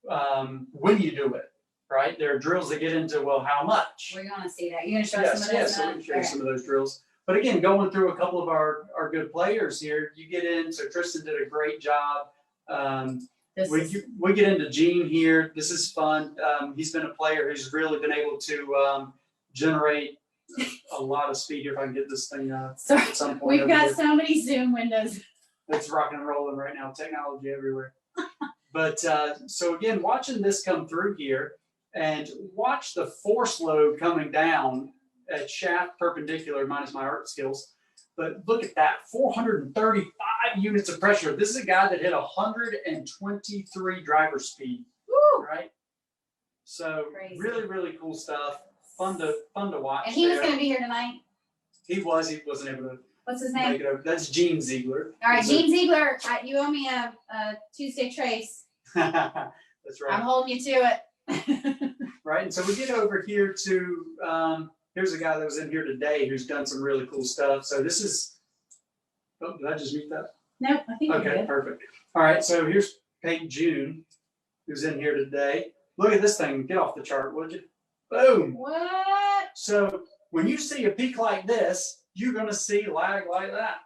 Speaker 2: when you do it, right? There are drills that get into, well, how much?
Speaker 1: We're going to see that. You're going to show us some of
Speaker 2: Yes,
Speaker 1: those?
Speaker 2: so we can show you some of those drills. But again, going through a couple of our good players here, you get in. So Tristan did a great job. We get into Gene here. This is fun. He's been a player who's really been able to generate a lot of speed here. If I can get this thing
Speaker 1: Sorry,
Speaker 2: at some point.
Speaker 1: we've got so many Zoom windows.
Speaker 2: It's rocking and rolling right now, technology everywhere. But so again, watching this come through here and watch the force load coming down at shaft perpendicular minus my art skills. But look at that, 435 units of pressure. This is a guy that hit 123 driver speed.
Speaker 1: Woo!
Speaker 2: Right? So
Speaker 1: Crazy.
Speaker 2: really, really cool stuff. Fun to watch.
Speaker 1: And he was
Speaker 2: there.
Speaker 1: going to be here tonight.
Speaker 2: He wasn't able to
Speaker 1: What's his
Speaker 2: make
Speaker 1: name?
Speaker 2: it over. That's Gene Ziegler.
Speaker 1: All right, Gene Ziegler, you owe me a Tuesday trace.
Speaker 2: That's
Speaker 1: I'm
Speaker 2: right.
Speaker 1: holding you to it.
Speaker 2: Right. And so we get over here to here's a guy that was in here today who's done some really cool stuff. So this is did I just meet that?
Speaker 1: Nope, I think
Speaker 2: Okay,
Speaker 1: you're good.
Speaker 2: perfect. All right, so here's Kate June, who's in here today. Look at this thing. Get off the chart, would you? Boom.
Speaker 1: What?
Speaker 2: So when you see a peak like this, you're going to see lag like that,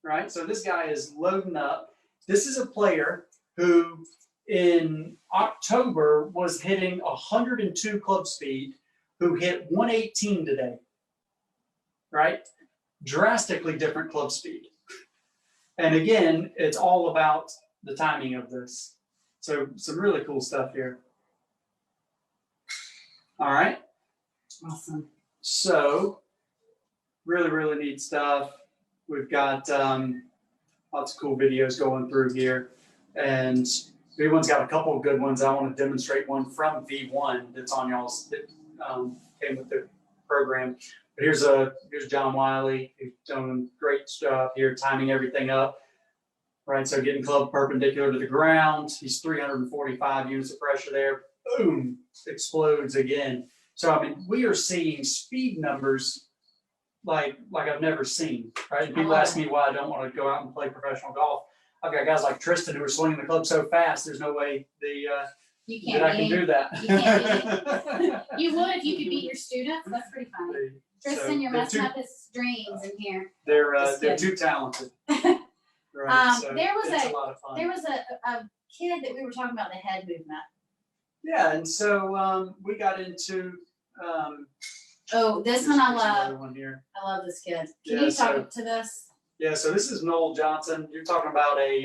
Speaker 2: right? So this guy is loading up. This is a player who in October was hitting 102 club speed, who hit 118 today, right? Drastically different club speed. And again, it's all about the timing of this. So some really cool stuff here. All right.
Speaker 1: Awesome.
Speaker 2: So really, really neat stuff. We've got lots of cool videos going through here. And V1's got a couple of good ones. I want to demonstrate one from V1 that's on y'all's, that came with the program. But here's John Wiley, who's done a great job here, timing everything up. Right, so getting club perpendicular to the ground. He's 345 units of pressure there. Boom, explodes again. So, I mean, we are seeing speed numbers like I've never seen, right? And people ask me why I don't want to go out and play professional golf. I've got guys like Tristan who are swinging the club so fast, there's no way
Speaker 1: You
Speaker 2: that
Speaker 1: can't
Speaker 2: I can
Speaker 1: beat
Speaker 2: do that.
Speaker 1: You can't You would if you could beat your students. That's pretty funny. Tristan, you're messing up his dreams in here.
Speaker 2: They're too talented. Right, so
Speaker 1: there was
Speaker 2: it's a lot of fun.
Speaker 1: There was a kid that we were talking about the head movement.
Speaker 2: Yeah, and so we got into
Speaker 1: Oh, this one I love.
Speaker 2: another one here.
Speaker 1: I love this kid. Can
Speaker 2: Yeah,
Speaker 1: you talk
Speaker 2: so-
Speaker 1: to this?
Speaker 2: Yeah, so this is Noel Johnson. You're talking about he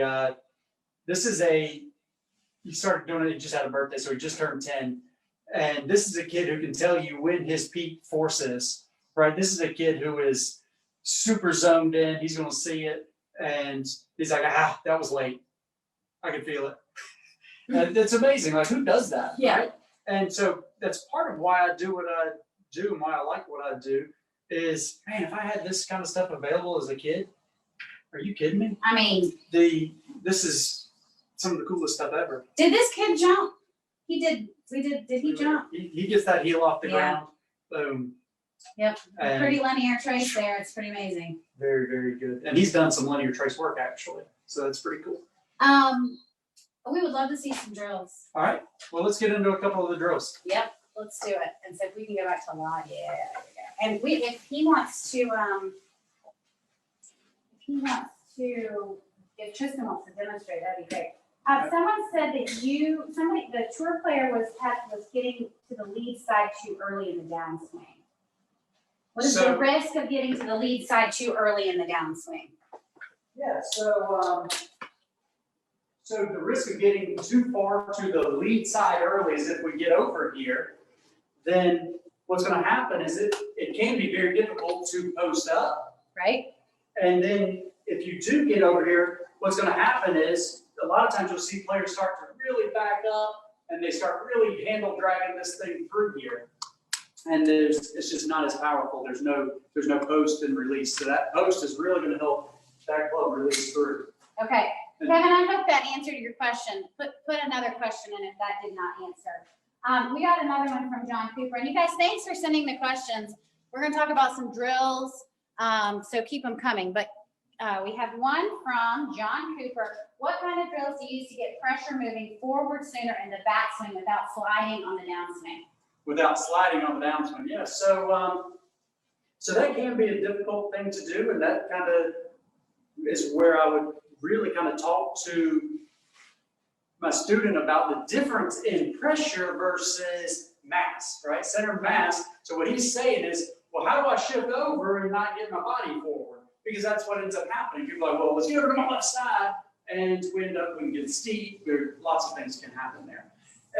Speaker 2: started doing it, he just had a birthday, so he just turned 10. And this is a kid who can tell you when his peak force is, right? This is a kid who is super zoned in. He's going to see it. And he's like, that was late. I can feel it. And it's amazing. Like, who does that?
Speaker 1: Yeah.
Speaker 2: Right? And so that's part of why I do what I do and why I like what I do is, man, if I had this kind of stuff available as a kid, are you kidding me?
Speaker 1: I mean,
Speaker 2: This is some of the coolest stuff ever.
Speaker 1: did this kid jump? He did. Did he jump?
Speaker 2: He gets that heel off the
Speaker 1: Yeah.
Speaker 2: ground. Boom.
Speaker 1: Yep.
Speaker 2: And
Speaker 1: Pretty linear trace there. It's pretty amazing.
Speaker 2: very, very good. And he's done some linear trace work actually. So that's pretty cool.
Speaker 1: We would love to see some drills.
Speaker 2: All right. Well, let's get into a couple of the drills.
Speaker 1: Yep, let's do it. And so if we can go back to live, yeah, there we go. And if he wants to, if Tristan wants to demonstrate, that'd be great. Someone said that the tour player was getting to the lead side too early in the downswing. What is the risk of getting to the lead side too early in the downswing?
Speaker 2: Yeah, so the risk of getting too far to the lead side early is if we get over here, then what's going to happen is it can be very difficult to post up.
Speaker 1: Right?
Speaker 2: And then if you do get over here, what's going to happen is a lot of times you'll see players start to really back up and they start really handle dragging this thing through here. And it's just not as powerful. There's no post and release. So that post is really going to help that club release through.
Speaker 1: Okay. Kevin, I hope that answered your question. Put another question in if that did not answer. We got another one from John Cooper. And you guys, thanks for sending the questions. We're going to talk about some drills, so keep them coming. But we have one from John Cooper. What kind of drills do you use to get pressure moving forward sooner in the backswing without sliding on the downswing?
Speaker 2: Without sliding on the downswing, yeah. So that can be a difficult thing to do, and that kind of is where I would really kind of talk to my student about the difference in pressure versus mass, right? Center mass. So what he's saying is, well, how do I shift over and not get my body forward? because that's what ends up happening. People are like, well, let's get over to my left side. And we end up, we get steep, there, lots of things can happen there.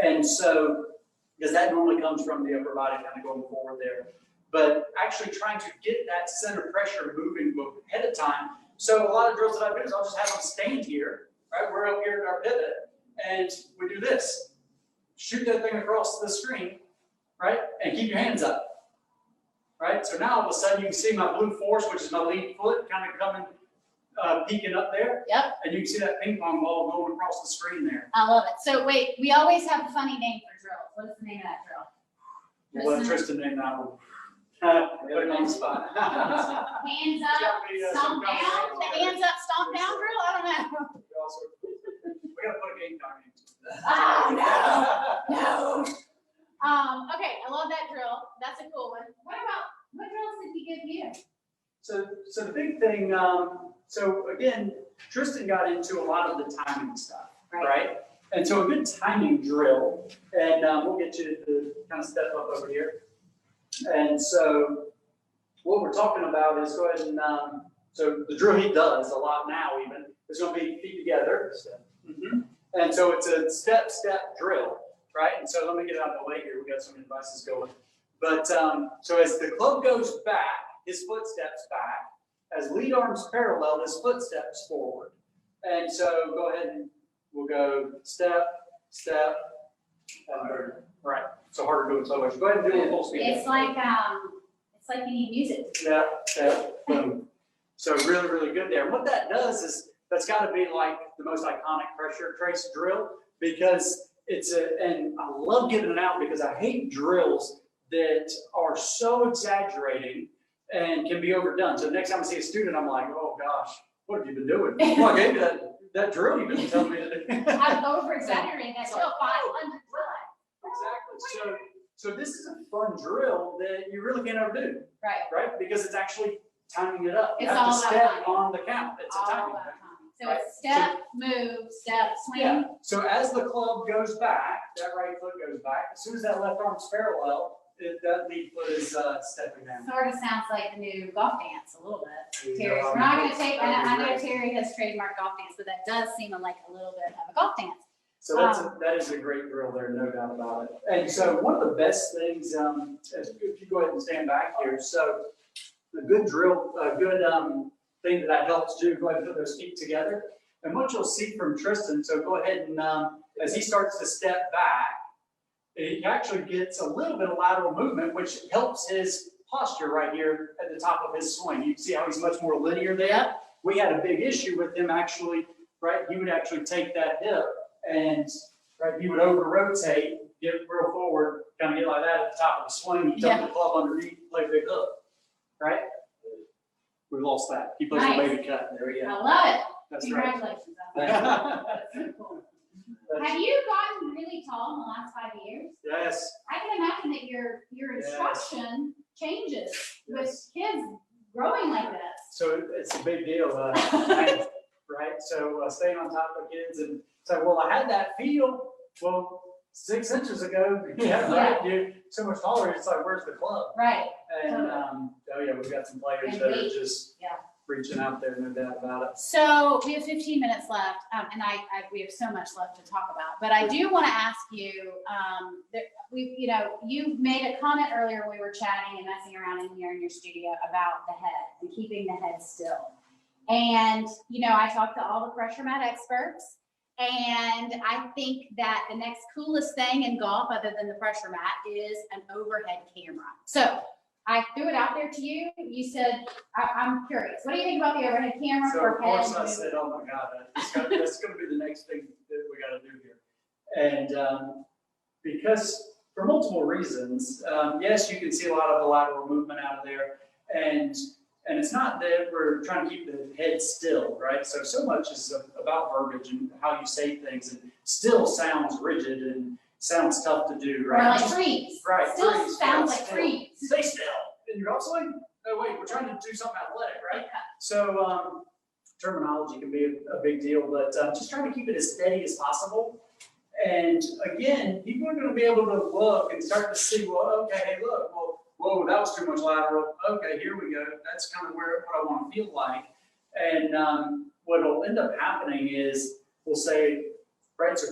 Speaker 2: And so, because that normally comes from the upper body kind of going forward there. But actually trying to get that center pressure moving ahead of time. So a lot of drills that I do is I'll just have them stand here, right? We're up here at our pivot, and we do this. Shoot that thing across the screen, right? And keep your hands up, right? So now all of a sudden you can see my blue force, which is my lead foot, kind of coming, peeking up there.
Speaker 1: Yep.
Speaker 2: And you can see that ping pong ball going across the screen there.
Speaker 1: I love it. So wait, we always have a funny name for drills. What is the name of that drill?
Speaker 2: We'll let Tristan name that one. Put him on the spot.
Speaker 1: Hands up, stomp down. The hands up, stomp down drill? I don't know.
Speaker 2: We gotta put a game time into it.
Speaker 1: Oh, no. Okay, I love that drill. That's a cool one. What drills did he give you?
Speaker 2: So the big thing, so again, Tristan got into a lot of the timing stuff, right? And so a good timing drill, and we'll get you to kind of step up over here. And so what we're talking about is go ahead and, so the drill he does a lot now even, is going to be feet together. And so it's a step drill, right? And so let me get it out of the way here. We got some devices going. But so as the club goes back, his foot steps back. As lead arms parallel, his foot steps forward. And so go ahead and we'll go step, step, and right. So harder to do it slow. Go ahead and do it full speed.
Speaker 1: It's like you need music.
Speaker 2: Yeah, boom. So really, really good there. And what that does is that's got to be like the most iconic pressure trace drill because it's and I love giving it out because I hate drills that are so exaggerating and can be overdone. So next time I see a student, I'm like, oh gosh, what have you been doing? Well, I gave you that drill you didn't tell me to do.
Speaker 1: I'm over-exaggerating that drill 500 times.
Speaker 2: Exactly. So this is a fun drill that you really can't overdo. Right? Because it's actually timing it up. You have to step on the count. It's a timing thing.
Speaker 1: So it's step, move, step, swing.
Speaker 2: Yeah. So as the club goes back, that right foot goes back. As soon as that left arm's parallel, that lead foot is stepping down.
Speaker 1: Sort of sounds like the new golf dance a little bit.
Speaker 2: Yeah.
Speaker 1: Terry's, we're not going to take, I know Terry has trademarked golf dance, but that does seem like a little bit of a golf dance.
Speaker 2: So that is a great drill there, no doubt about it. And so one of the best things, if you go ahead and stand back here, so a good drill, a good thing that helps do, go ahead and put those feet together. And what you'll see from Tristan, so go ahead and as he starts to step back, he actually gets a little bit of lateral movement, which helps his posture right here at the top of his swing. You can see how he's much more linear there. We had a big issue with him actually, right? He would actually take that hip and right, he would over rotate, get real forward, kind of get like that at the top of the swing, you dump the club underneath, play big hook, right? We lost that. He plays a baby cut. There we go.
Speaker 1: I love it.
Speaker 2: That's
Speaker 1: Congratulations.
Speaker 2: right.
Speaker 1: That's so cool. Have you gotten really tall in the last 5 years?
Speaker 2: Yes.
Speaker 1: I can imagine that your instruction changes with kids growing like this.
Speaker 2: So it's a big deal, right? So staying on top of kids and so, well, I had that feel, well, 6 inches ago, right? You're so much taller, it's like, where's the club?
Speaker 1: Right.
Speaker 2: And, oh yeah, we've got some players that are just reaching out there, no doubt about it.
Speaker 1: So we have 15 minutes left, and we have so much left to talk about. But I do want to ask you, you made a comment earlier when we were chatting and messing around in here in your studio about the head and keeping the head still. And, I talked to all the pressure mat experts. And I think that the next coolest thing in golf, other than the pressure mat, is an overhead camera. So I threw it out there to you. You said, I'm curious. What do you think about the overhead camera
Speaker 2: So
Speaker 1: for
Speaker 2: of course
Speaker 1: head?
Speaker 2: I said, oh my God, that's going to be the next thing that we got to do here. And because for multiple reasons, yes, you can see a lot of the lateral movement out of there. And it's not that we're trying to keep the head still, right? So much is about verbiage and how you say things, and still sounds rigid and sounds tough to do, right?
Speaker 1: Or like freeze.
Speaker 2: Right.
Speaker 1: Still
Speaker 2: freeze,
Speaker 1: sounds
Speaker 2: right,
Speaker 1: like
Speaker 2: still.
Speaker 1: freeze.
Speaker 2: Stay still. And you're also like, oh wait, we're trying to do something athletic, right? So terminology can be a big deal, but just trying to keep it as steady as possible. And again, people are going to be able to look and start to see, well, okay, hey, look, well, whoa, that was too much lateral. Okay, here we go. That's kind of what I want to feel like. And what will end up happening is we'll say, right, so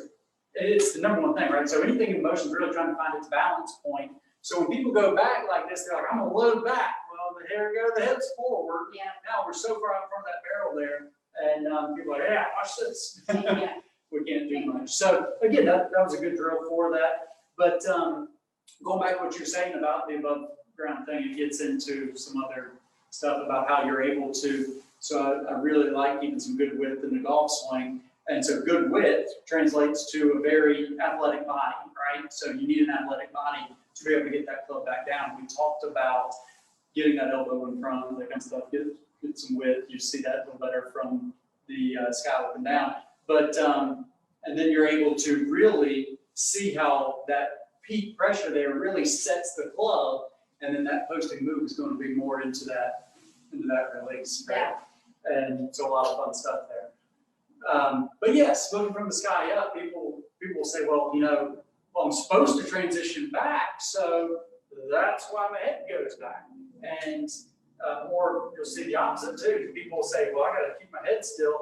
Speaker 2: it's the number one thing, right? So anything in motion is really trying to find its balance point. So when people go back like this, they're like, I'm going to load back. Well, here we go, the hips forward.
Speaker 1: Yeah.
Speaker 2: Now we're so far out in front of that barrel there. And people are like, yeah, watch this.
Speaker 1: Yeah.
Speaker 2: We can't do much. So again, that was a good drill for that. But going back to what you're saying about the above ground thing, it gets into some other stuff about how you're able to. So I really like keeping some good width in the golf swing. And so good width translates to a very athletic body, right? So you need an athletic body to be able to get that club back down. We talked about getting that elbow in front, that kind of stuff, get some width. You see that a little better from the sky up and down. But, and then you're able to really see how that peak pressure there really sets the club, and then that posting move is going to be more into that release, right?
Speaker 1: Yeah.
Speaker 2: And so a lot of fun stuff there. But yes, looking from the sky up, people will say, well, I'm supposed to transition back, so that's why my head goes back. And or you'll see the opposite too. People will say, well, I got to keep my head still,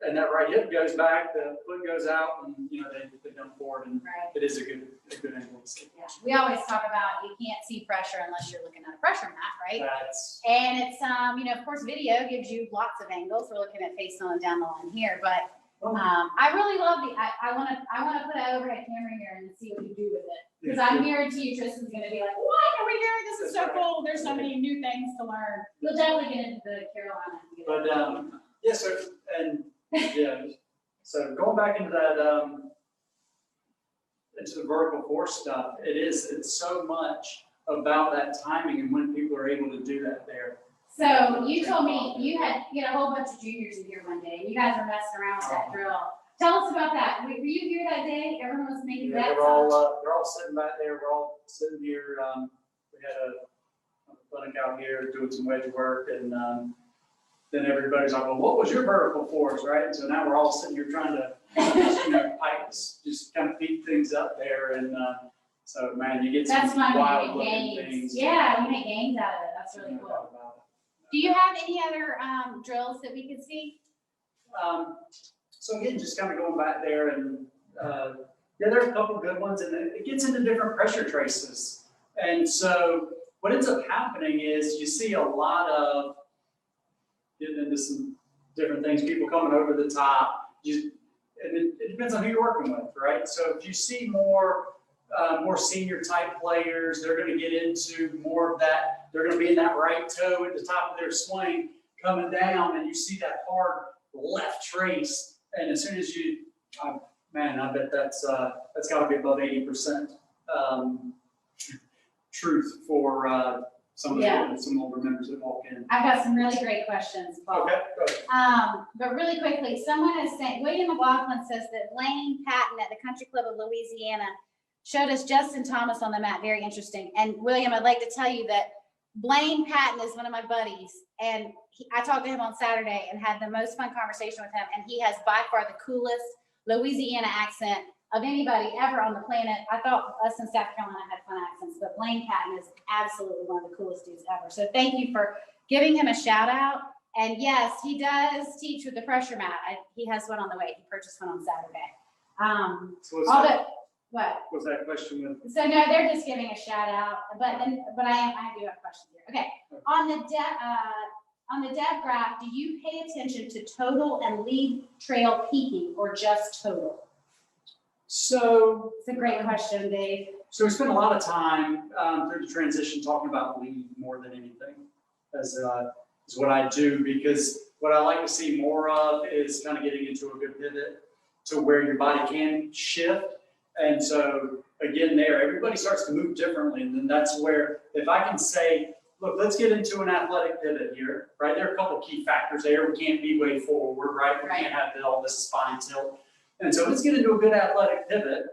Speaker 2: and that right hip goes back, the foot goes out, and they jump forward, and it is a good angle to see.
Speaker 1: Yeah. We always talk about you can't see pressure unless you're looking at a pressure mat, right? And it's of course, video gives you lots of angles. We're looking at face on down the line here, but I really love I want to put an overhead camera here and see what you do with it, because I guarantee you Tristan's going to be like, what are we doing? This is so cool. There's so many new things to learn. You'll definitely get into the Carolina.
Speaker 2: But yes, so going back into that into the vertical force stuff, it's so much about that timing and when people are able to do that there.
Speaker 1: So you told me you had a whole bunch of juniors in here one day, and you guys were messing around with that drill. Tell us about that. Were you here that day? Everyone was making bets.
Speaker 2: They're all sitting back there. We're all sitting here. We had a clinic out here doing some wedge work, and then everybody's like, well, what was your vertical force, right? And so now we're all sitting here trying to just kind of beat things up there, and so man, you get some wild looking things.
Speaker 1: Yeah, we make games out of it. That's really cool. Do you have any other drills that we could see?
Speaker 2: So again, just kind of going back there, and there's a couple good ones, and it gets into different pressure traces. And so what ends up happening is you see a lot of getting into some different things, people coming over the top. And it depends on who you're working with, right? So if you see more senior type players, they're going to get into more of that. They're going to be in that right toe at the top of their swing coming down, and you see that hard left trace. And as soon as I bet that's got to be above 80% truth for some older members that walk in.
Speaker 1: I've got some really great questions, Paul.
Speaker 2: Okay, go ahead.
Speaker 1: But really quickly, someone is saying, William McLaughlin says that Blaine Patton at the Country Club of Louisiana showed us Justin Thomas on the mat. Very interesting. And William, I'd like to tell you that Blaine Patton is one of my buddies, and I talked to him on Saturday and had the most fun conversation with him, and he has by far the coolest Louisiana accent of anybody ever on the planet. I thought us in South Carolina had fun accents, but Blaine Patton is absolutely one of the coolest dudes ever. So thank you for giving him a shout out. And yes, he does teach with the pressure mat. He has one on the way. He purchased one on Saturday. What?
Speaker 2: What's that question with?
Speaker 1: So no, they're just giving a shout out, but I do have questions here. Okay, on the depth graph, do you pay attention to total and lead trail peaking, or just total?
Speaker 2: So
Speaker 1: it's a great question, Dave.
Speaker 2: So we spent a lot of time through the transition talking about lead more than anything, as what I do, because what I like to see more of is kind of getting into a good pivot to where your body can shift. And so again, everybody starts to move differently. And then that's where, if I can say, look, let's get into an athletic pivot here, right? There are a couple key factors there. We can't be way forward, right? We can't have all this spine tilt. And so let's get into a good athletic pivot.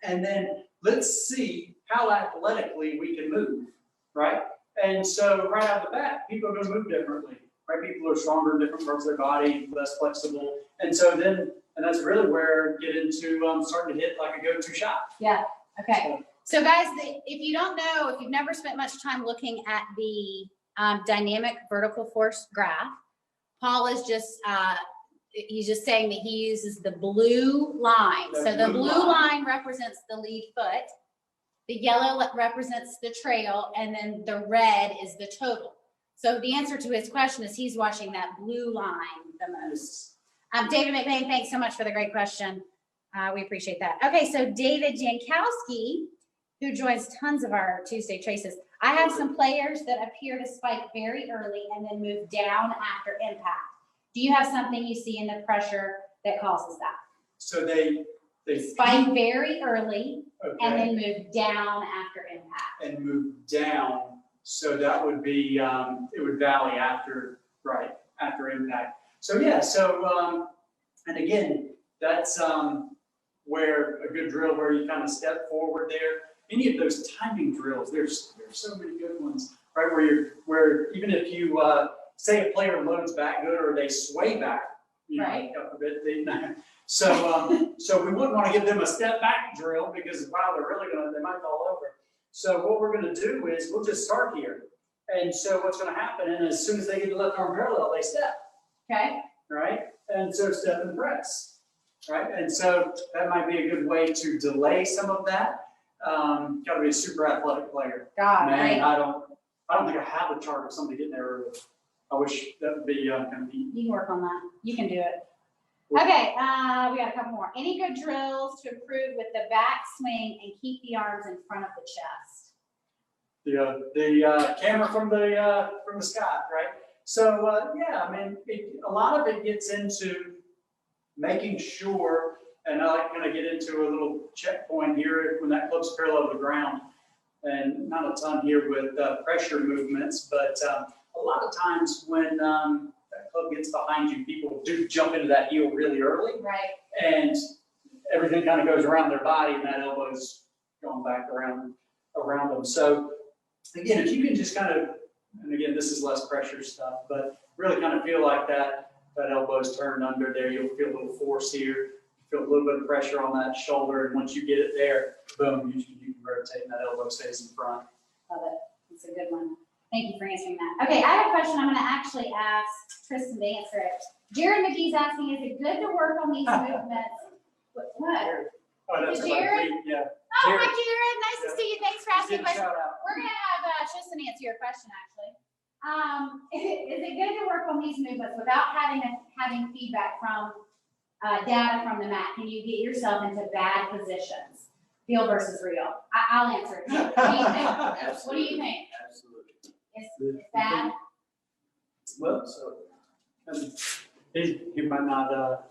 Speaker 2: And then let's see how athletically we can move, right? And so right out the bat, people are going to move differently, right? People are stronger in different parts of their body, less flexible. And so then, and that's really where get into starting to hit like a go-to shot.
Speaker 1: Yeah. Okay. So guys, if you don't know, if you've never spent much time looking at the dynamic vertical force graph, Paul is just, he's just saying that he uses the blue line. So the blue line represents the lead foot, the yellow represents the trail, and then the red is the total. So the answer to his question is he's watching that blue line the most. David McBain, thanks so much for the great question. We appreciate that. Okay, so David Jankowski, who joins tons of our Tuesday traces. I have some players that appear to spike very early and then move down after impact. Do you have something you see in the pressure that causes that?
Speaker 2: So they
Speaker 1: Spike very early
Speaker 2: okay,
Speaker 1: and then move down after impact.
Speaker 2: and move down. So that would be, it would valley after, right, after impact. So yeah, so, and again, that's where a good drill where you kind of step forward there. Any of those timing drills, there's so many good ones, right? Where even if you say a player loads back good or they sway back, you know,
Speaker 1: Right.
Speaker 2: a bit, so we wouldn't want to give them a step back drill because wow, they might fall over. So what we're going to do is we'll just start here, and so what's going to happen? And as soon as they get the left arm parallel, they step.
Speaker 1: Okay.
Speaker 2: Right? And so step and press, right? And so that might be a good way to delay some of that. Got to be a super athletic player.
Speaker 1: God,
Speaker 2: Man,
Speaker 1: right.
Speaker 2: I don't think I have the chart of somebody getting there early. I wish that would be kind of neat.
Speaker 1: You can work on that. You can do it. Okay, we got a couple more. Any good drills to improve with the back swing and keep the arms in front of the chest?
Speaker 2: The camera from the sky, right? So yeah, I mean, a lot of it gets into making sure, and I kind of get into a little checkpoint here when that club's parallel to the ground, and not a ton here with pressure movements, but a lot of times when that club gets behind you, people do jump into that heel really early,
Speaker 1: Right.
Speaker 2: and everything kind of goes around their body, and that elbow's going back around them. So again, if you can just kind of, and again, this is less pressure stuff, but really kind of feel like that elbow's turned under there. You'll feel a little force here, feel a little bit of pressure on that shoulder, and once you get it there, boom, you can rotate, and that elbow stays in front.
Speaker 1: Love it. It's a good one. Thank you for answering that. Okay, I have a question I'm going to actually ask Tristan to answer it. Jared McGee's asking, is it good to work on these movements? What?
Speaker 2: Oh, that's
Speaker 1: Is Jared?
Speaker 2: Yeah.
Speaker 1: Oh,
Speaker 2: Jared.
Speaker 1: hi, Jared. Nice to see you. Thanks for asking
Speaker 2: Give a
Speaker 1: questions.
Speaker 2: shout out.
Speaker 1: We're going to have Tristan answer your question, actually. Is it good to work on these movements without having feedback from data from the mat? Can you get yourself into bad positions? Real versus real. I'll answer it. What do you think? What do you think?
Speaker 3: Absolutely.
Speaker 1: Is bad?
Speaker 2: Well, so he might not.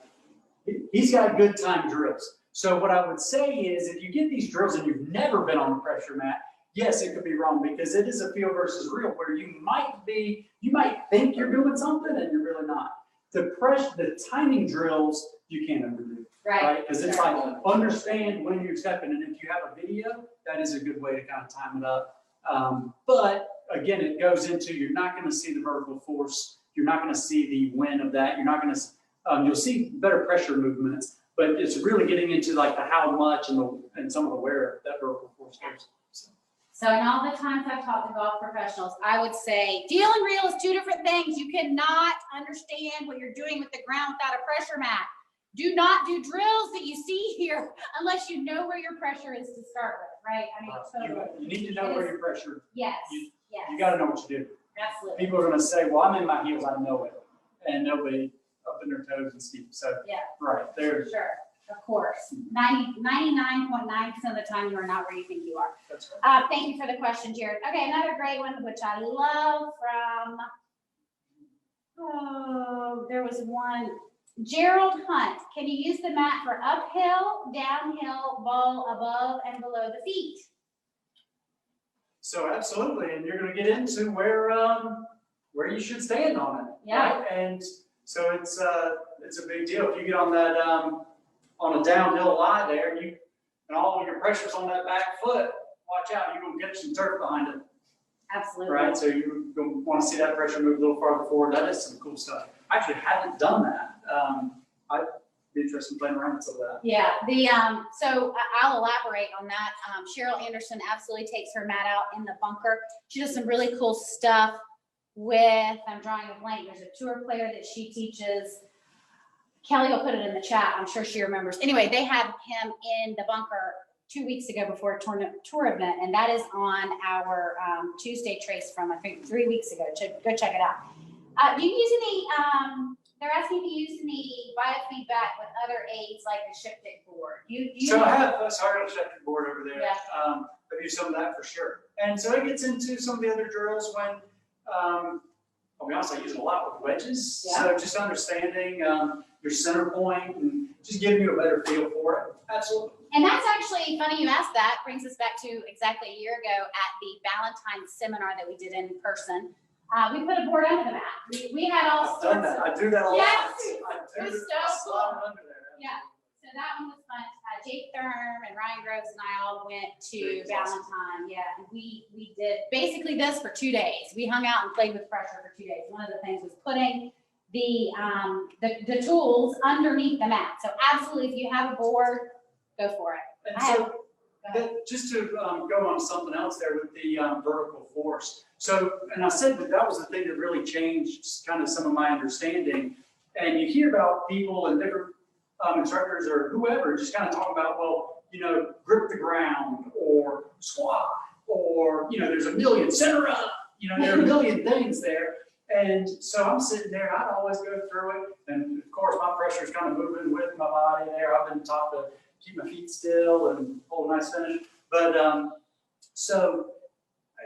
Speaker 2: He's got good time drills. So what I would say is, if you get these drills and you've never been on the pressure mat, yes, it could be wrong because it is a feel versus real where you might think you're doing something and you're really not. The timing drills you can't overdo, right? Because it's like understand when you're stepping, and if you have a video, that is a good way to kind of time it up. But again, it goes into you're not going to see the vertical force, you're not going to see the win of that, you're not going to. You'll see better pressure movements, but it's really getting into like the how much and some of the where that vertical force goes.
Speaker 1: So in all the times I've talked to golf professionals, I would say deal and reel is two different things. You cannot understand what you're doing with the ground without a pressure mat. Do not do drills that you see here unless you know where your pressure is to start with, right? I mean, totally.
Speaker 2: You need to know where your pressure.
Speaker 1: Yes,
Speaker 2: You
Speaker 1: yes,
Speaker 2: got to know what you do.
Speaker 1: absolutely.
Speaker 2: People are going to say, "Well, I'm in my heels. I know it," and they'll be up in their toes and steep. So
Speaker 1: Yeah.
Speaker 2: right there.
Speaker 1: Sure, of course. 99.9% of the time you are not where you think you are.
Speaker 2: That's right.
Speaker 1: Thank you for the question, Jared. Okay, another great one, which I love from, there was one, Gerald Hunt. Can you use the mat for uphill, downhill, ball above and below the feet?
Speaker 2: So absolutely, and you're going to get into where you should stand on it.
Speaker 1: Yeah.
Speaker 2: Right? And so it's a big deal if you get on that on a downhill lie there, and all of your pressure's on that back foot. Watch out, you're going to get some turf behind it.
Speaker 1: Absolutely.
Speaker 2: Right, so you're going to want to see that pressure move a little farther forward. That is some cool stuff. I actually haven't done that. be interested in playing around with some of that.
Speaker 1: Yeah, so I'll elaborate on that. Cheryl Anderson absolutely takes her mat out in the bunker. She does some really cool stuff with, I'm drawing a blank, there's a tour player that she teaches. Kelly will put it in the chat, I'm sure she remembers. Anyway, they had him in the bunker 2 weeks ago before a tour event, and that is on our Tuesday trace from, I think, 3 weeks ago. Go check it out. Do you use any, they're asking if you use any biofeedback with other aids like the Shiptic board.
Speaker 2: So I have a Sardo Shiptic board over there.
Speaker 1: Yeah.
Speaker 2: I've used some of that for sure. And so it gets into some of the other drills when, I'll be honest, I use it a lot with wedges.
Speaker 1: Yeah.
Speaker 2: So just understanding your center point and just giving you a better feel for it. Absolutely.
Speaker 1: And that's actually funny you asked that. Brings us back to exactly a year ago at the Valentine's seminar that we did in person. We put a board under the mat. We had all
Speaker 2: I've
Speaker 1: sorts
Speaker 2: done that.
Speaker 1: of.
Speaker 2: I do that a lot.
Speaker 1: Yes.
Speaker 2: I
Speaker 1: It
Speaker 2: do
Speaker 1: was
Speaker 2: it.
Speaker 1: so
Speaker 2: I slide
Speaker 1: cool.
Speaker 2: it under there.
Speaker 1: Yeah. So that one was fun. Jake Thurm and Ryan Groves and I all went to
Speaker 2: Jake's awesome.
Speaker 1: Valentine. Yeah, and we did basically this for 2 days. We hung out and played with pressure for 2 days. One of the things was putting the tools underneath the mat. So absolutely, if you have a board, go for it.
Speaker 2: And so just to go on something else there with the vertical force. So, and I said that was the thing that really changed kind of some of my understanding. And you hear about people and different instructors or whoever just kind of talk about, well, grip the ground or squat or, there's a million center up, there are a million things there. And so I'm sitting there, I'd always go through it. And of course, my pressure is kind of moving with my body there. I've been taught to keep my feet still and hold a nice finish. But so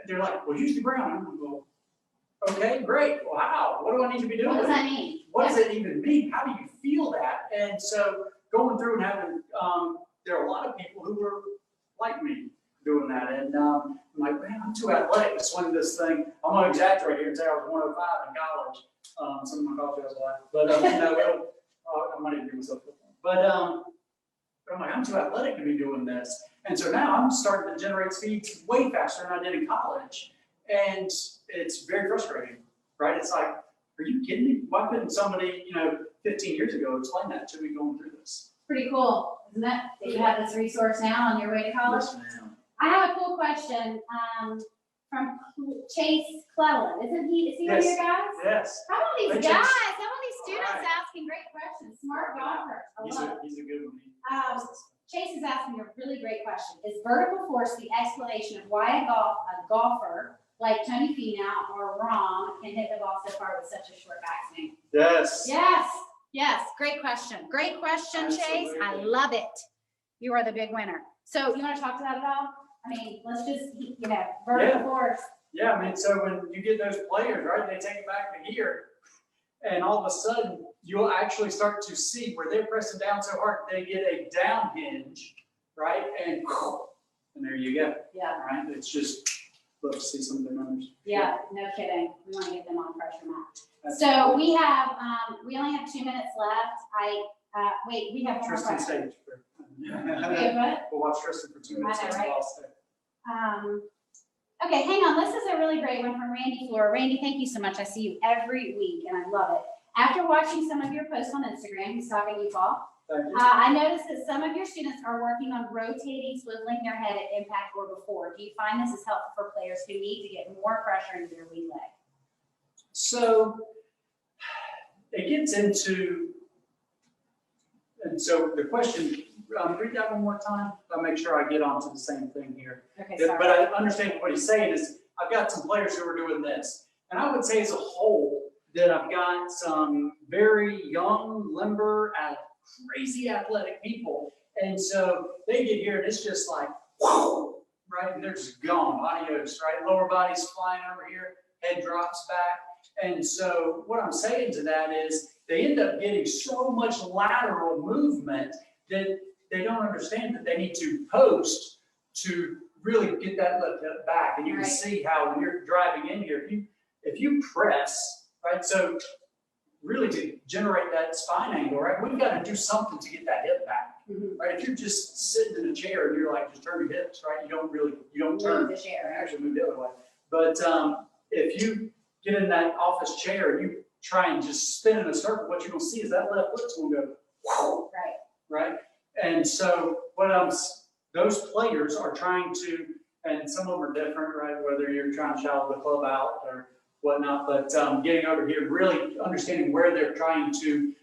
Speaker 2: they're like, well, use the ground. I'm going to go, okay, great. Well, how? What do I need to be doing?
Speaker 1: What does that mean?
Speaker 2: What does it even mean? How do you feel that? And so going through and having, there are a lot of people who were like me doing that. And I'm like, man, I'm too athletic to swing this thing. I'm going to exaggerate here and say I was 105 in college. Some of my college guys laugh. But I might even give myself a but I'm like, I'm too athletic to be doing this. And so now I'm starting to generate speeds way faster than I did in college. And it's very frustrating, right? It's like, are you kidding me? Why couldn't somebody, 15 years ago explain that to me going through this?
Speaker 1: Pretty cool, isn't it? That you have this resource now on your way to college.
Speaker 3: Yes, ma'am.
Speaker 1: I have a cool question from Chase Clellan. Is he one of your guys?
Speaker 2: Yes.
Speaker 1: How about these
Speaker 2: Hey,
Speaker 1: guys?
Speaker 2: Chase.
Speaker 1: How about these students
Speaker 2: All right.
Speaker 1: asking great questions? Smart golfers. I love it.
Speaker 2: He's a good one.
Speaker 1: Chase is asking a really great question. Is vertical force the explanation of why a golfer like Tony Finau or Rahm can hit the ball so far with such a short backswing?
Speaker 2: Yes.
Speaker 1: Yes. Great question. Great question, Chase. I
Speaker 2: Absolutely.
Speaker 1: love it. You are the big winner. So you want to talk to that at all? I mean, let's just, vertical force.
Speaker 2: Yeah, I mean, so when you get those players, right, they take it back to here, and all of a sudden, you'll actually start to see where they're pressing down so hard, they get a down hinge, right, and there you go.
Speaker 1: Yeah.
Speaker 2: Right, it's just, love to see some of the numbers.
Speaker 1: Yeah, no kidding. We want to get them on pressure mat. So we have, we only have 2 minutes left. Wait, we have one more
Speaker 2: Tristan
Speaker 1: question.
Speaker 2: stage.
Speaker 1: We have what?
Speaker 2: We'll watch Tristan for 2 minutes.
Speaker 1: I know,
Speaker 2: and
Speaker 1: right?
Speaker 2: I'll stay.
Speaker 1: Okay, hang on. This is a really great one from Randy Flora. Randy, thank you so much. I see you every week, and I love it. After watching some of your posts on Instagram, he's talking to you, Paul.
Speaker 2: Thank you.
Speaker 1: I noticed that some of your students are working on rotating, swiveling their head at impact or before. Do you find this is helpful for players who need to get more pressure into their lead leg?
Speaker 2: So it gets into, and so the question, read that one more time. I'll make sure I get onto the same thing here.
Speaker 1: Okay,
Speaker 2: But
Speaker 1: sorry.
Speaker 2: I understand what he's saying is, I've got some players who are doing this. And I would say as a whole, that I've got some very young, limber, crazy athletic people. And so they get here and it's just like, whoa, right? And they're just gone, adios, right? Lower body's flying over here, head drops back. And so what I'm saying to that is they end up getting so much lateral movement that they don't understand that they need to post to really get that left hip back. And you can
Speaker 1: Right.
Speaker 2: see how when you're driving in here, if you press, right? So really to generate that spine angle, right? We've got to do something to get that hip back, right? If you're just sitting in a chair and you're like, just turn your hips, right? You don't turn,
Speaker 1: Move the chair.
Speaker 2: actually move the other way. But if you get in that office chair and you try and just spin in a circle, what you're gonna see is that left foot's gonna go
Speaker 1: Right.
Speaker 2: right? And so those players are trying to, and some of them are different, right? Whether you're trying to shout the club out or whatnot, but getting over here, really understanding where they're trying to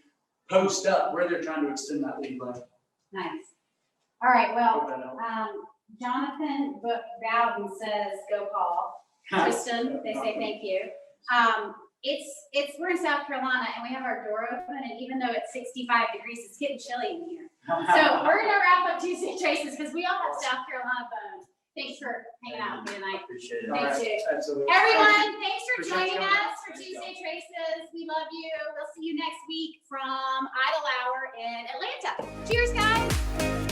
Speaker 2: post up, where they're trying to extend that lead leg.
Speaker 1: Nice. All right, well,
Speaker 2: Hope that helps.
Speaker 1: Jonathan Bowden says, go Paul. Kristen, they say thank you. We're in South Carolina and we have our door open, and even though it's 65 degrees, it's getting chilly in here. So we're gonna wrap up Tuesday Traces because we all have South Carolina bones. Thanks for hanging out with me tonight.
Speaker 3: Appreciate it.
Speaker 1: Thanks, you.
Speaker 2: Absolutely.
Speaker 1: Everyone, thanks for
Speaker 2: Appreciate
Speaker 1: joining
Speaker 2: you.
Speaker 1: us for Tuesday Traces. We love you. We'll see you next week from Idle Hour in Atlanta. Cheers, guys.